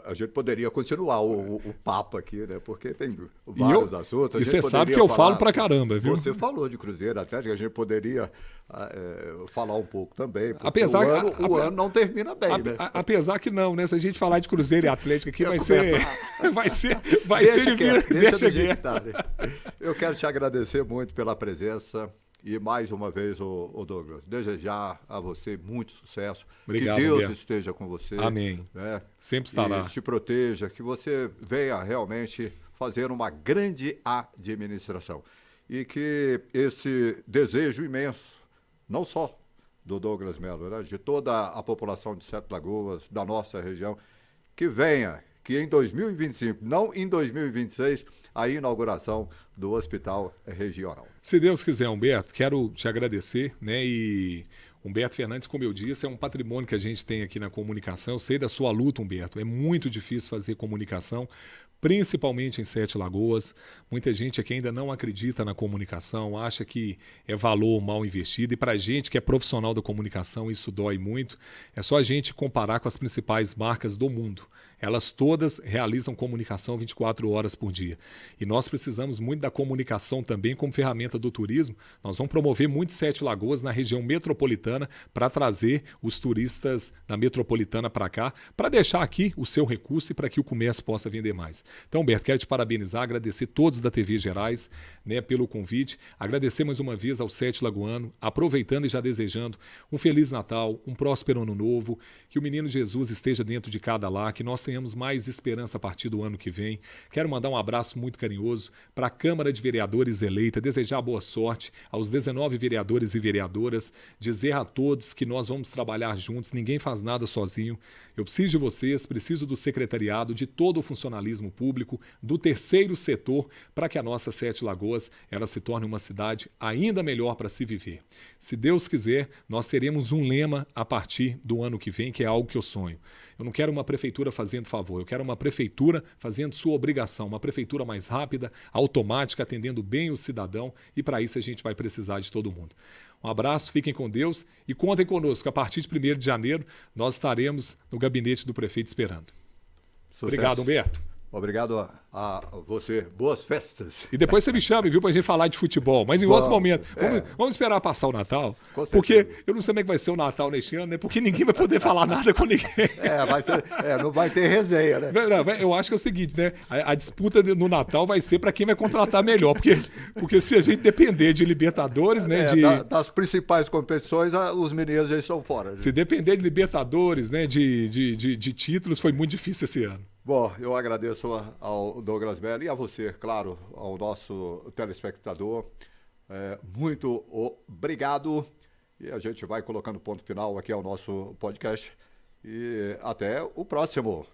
A: A gente poderia continuar o papo aqui, né? Porque tem vários assuntos.
B: E você sabe que eu falo pra caramba, viu?
A: Você falou de Cruzeiro Atlético, a gente poderia falar um pouco também.
B: Apesar
A: o ano não termina bem, né?
B: Apesar que não, né? Se a gente falar de Cruzeiro e Atlético aqui, vai ser
A: deixa do jeito que tá, né? Eu quero te agradecer muito pela presença. E mais uma vez, o Douglas, desejar a você muito sucesso.
B: Obrigado,
A: que Deus
B: Humberto.
A: esteja com você.
B: Amém.
A: Né?
B: Sempre estará.
A: E te proteja, que você venha realmente fazer uma grande administração. E que esse desejo imenso, não só do Douglas Mello, né? De toda a população de Sete Lagoas, da nossa região, que venha, que em 2025, não em 2026, a inauguração do Hospital Regional.
B: Se Deus quiser, Humberto, quero te agradecer, né? E Humberto Fernandes, como eu disse, é um patrimônio que a gente tem aqui na comunicação. Eu sei da sua luta, Humberto. É muito difícil fazer comunicação, principalmente em Sete Lagoas. Muita gente aqui ainda não acredita na comunicação, acha que é valor mal investido. E para a gente que é profissional da comunicação, isso dói muito. É só a gente comparar com as principais marcas do mundo. Elas todas realizam comunicação 24 horas por dia. E nós precisamos muito da comunicação também como ferramenta do turismo. Nós vamos promover muito Sete Lagoas na região metropolitana para trazer os turistas da metropolitana para cá, para deixar aqui o seu recurso e para que o comércio possa vender mais. Então, Humberto, quero te parabenizar, agradecer todos da TV Gerais, né, pelo convite, agradecer mais uma vez ao Sete Lagoano, aproveitando e já desejando um Feliz Natal, um próspero Ano Novo, que o Menino Jesus esteja dentro de cada lar, que nós tenhamos mais esperança a partir do ano que vem. Quero mandar um abraço muito carinhoso para a Câmara de Vereadores eleita, desejar boa sorte aos 19 vereadores e vereadoras, dizer a todos que nós vamos trabalhar juntos, ninguém faz nada sozinho. Eu preciso de vocês, preciso do secretariado, de todo o funcionalismo público, do terceiro setor, para que a nossa Sete Lagoas ela se torne uma cidade ainda melhor para se viver. Se Deus quiser, nós teremos um lema a partir do ano que vem, que é algo que eu sonho. Eu não quero uma prefeitura fazendo favor, eu quero uma prefeitura fazendo sua obrigação, uma prefeitura mais rápida, automática, atendendo bem o cidadão, e para isso a gente vai precisar de todo mundo. Um abraço, fiquem com Deus e contem conosco. A partir de 1º de janeiro, nós estaremos no gabinete do prefeito esperando.
A: Sucesso.
B: Obrigado, Humberto.
A: Obrigado a você. Boas festas.
B: E depois você me chama, viu, pra gente falar de futebol. Mas em outro momento. Vamos esperar passar o Natal.
A: Com certeza.
B: Porque eu não sei como é que vai ser o Natal neste ano, né? Porque ninguém vai poder falar nada com ninguém.
A: Não vai ter resenha, né?
B: Eu acho que é o seguinte, né? A disputa no Natal vai ser para quem vai contratar melhor. Porque se a gente depender de Libertadores, né?
A: Das principais competições, os mineiros já estão fora. Né?
B: Se depender de Libertadores, né? De títulos, foi muito difícil esse ano.
A: Bom, eu agradeço ao Douglas Mello e a você, claro, ao nosso telespectador. Muito obrigado. E a gente vai colocando ponto final aqui ao nosso podcast. E até o próximo.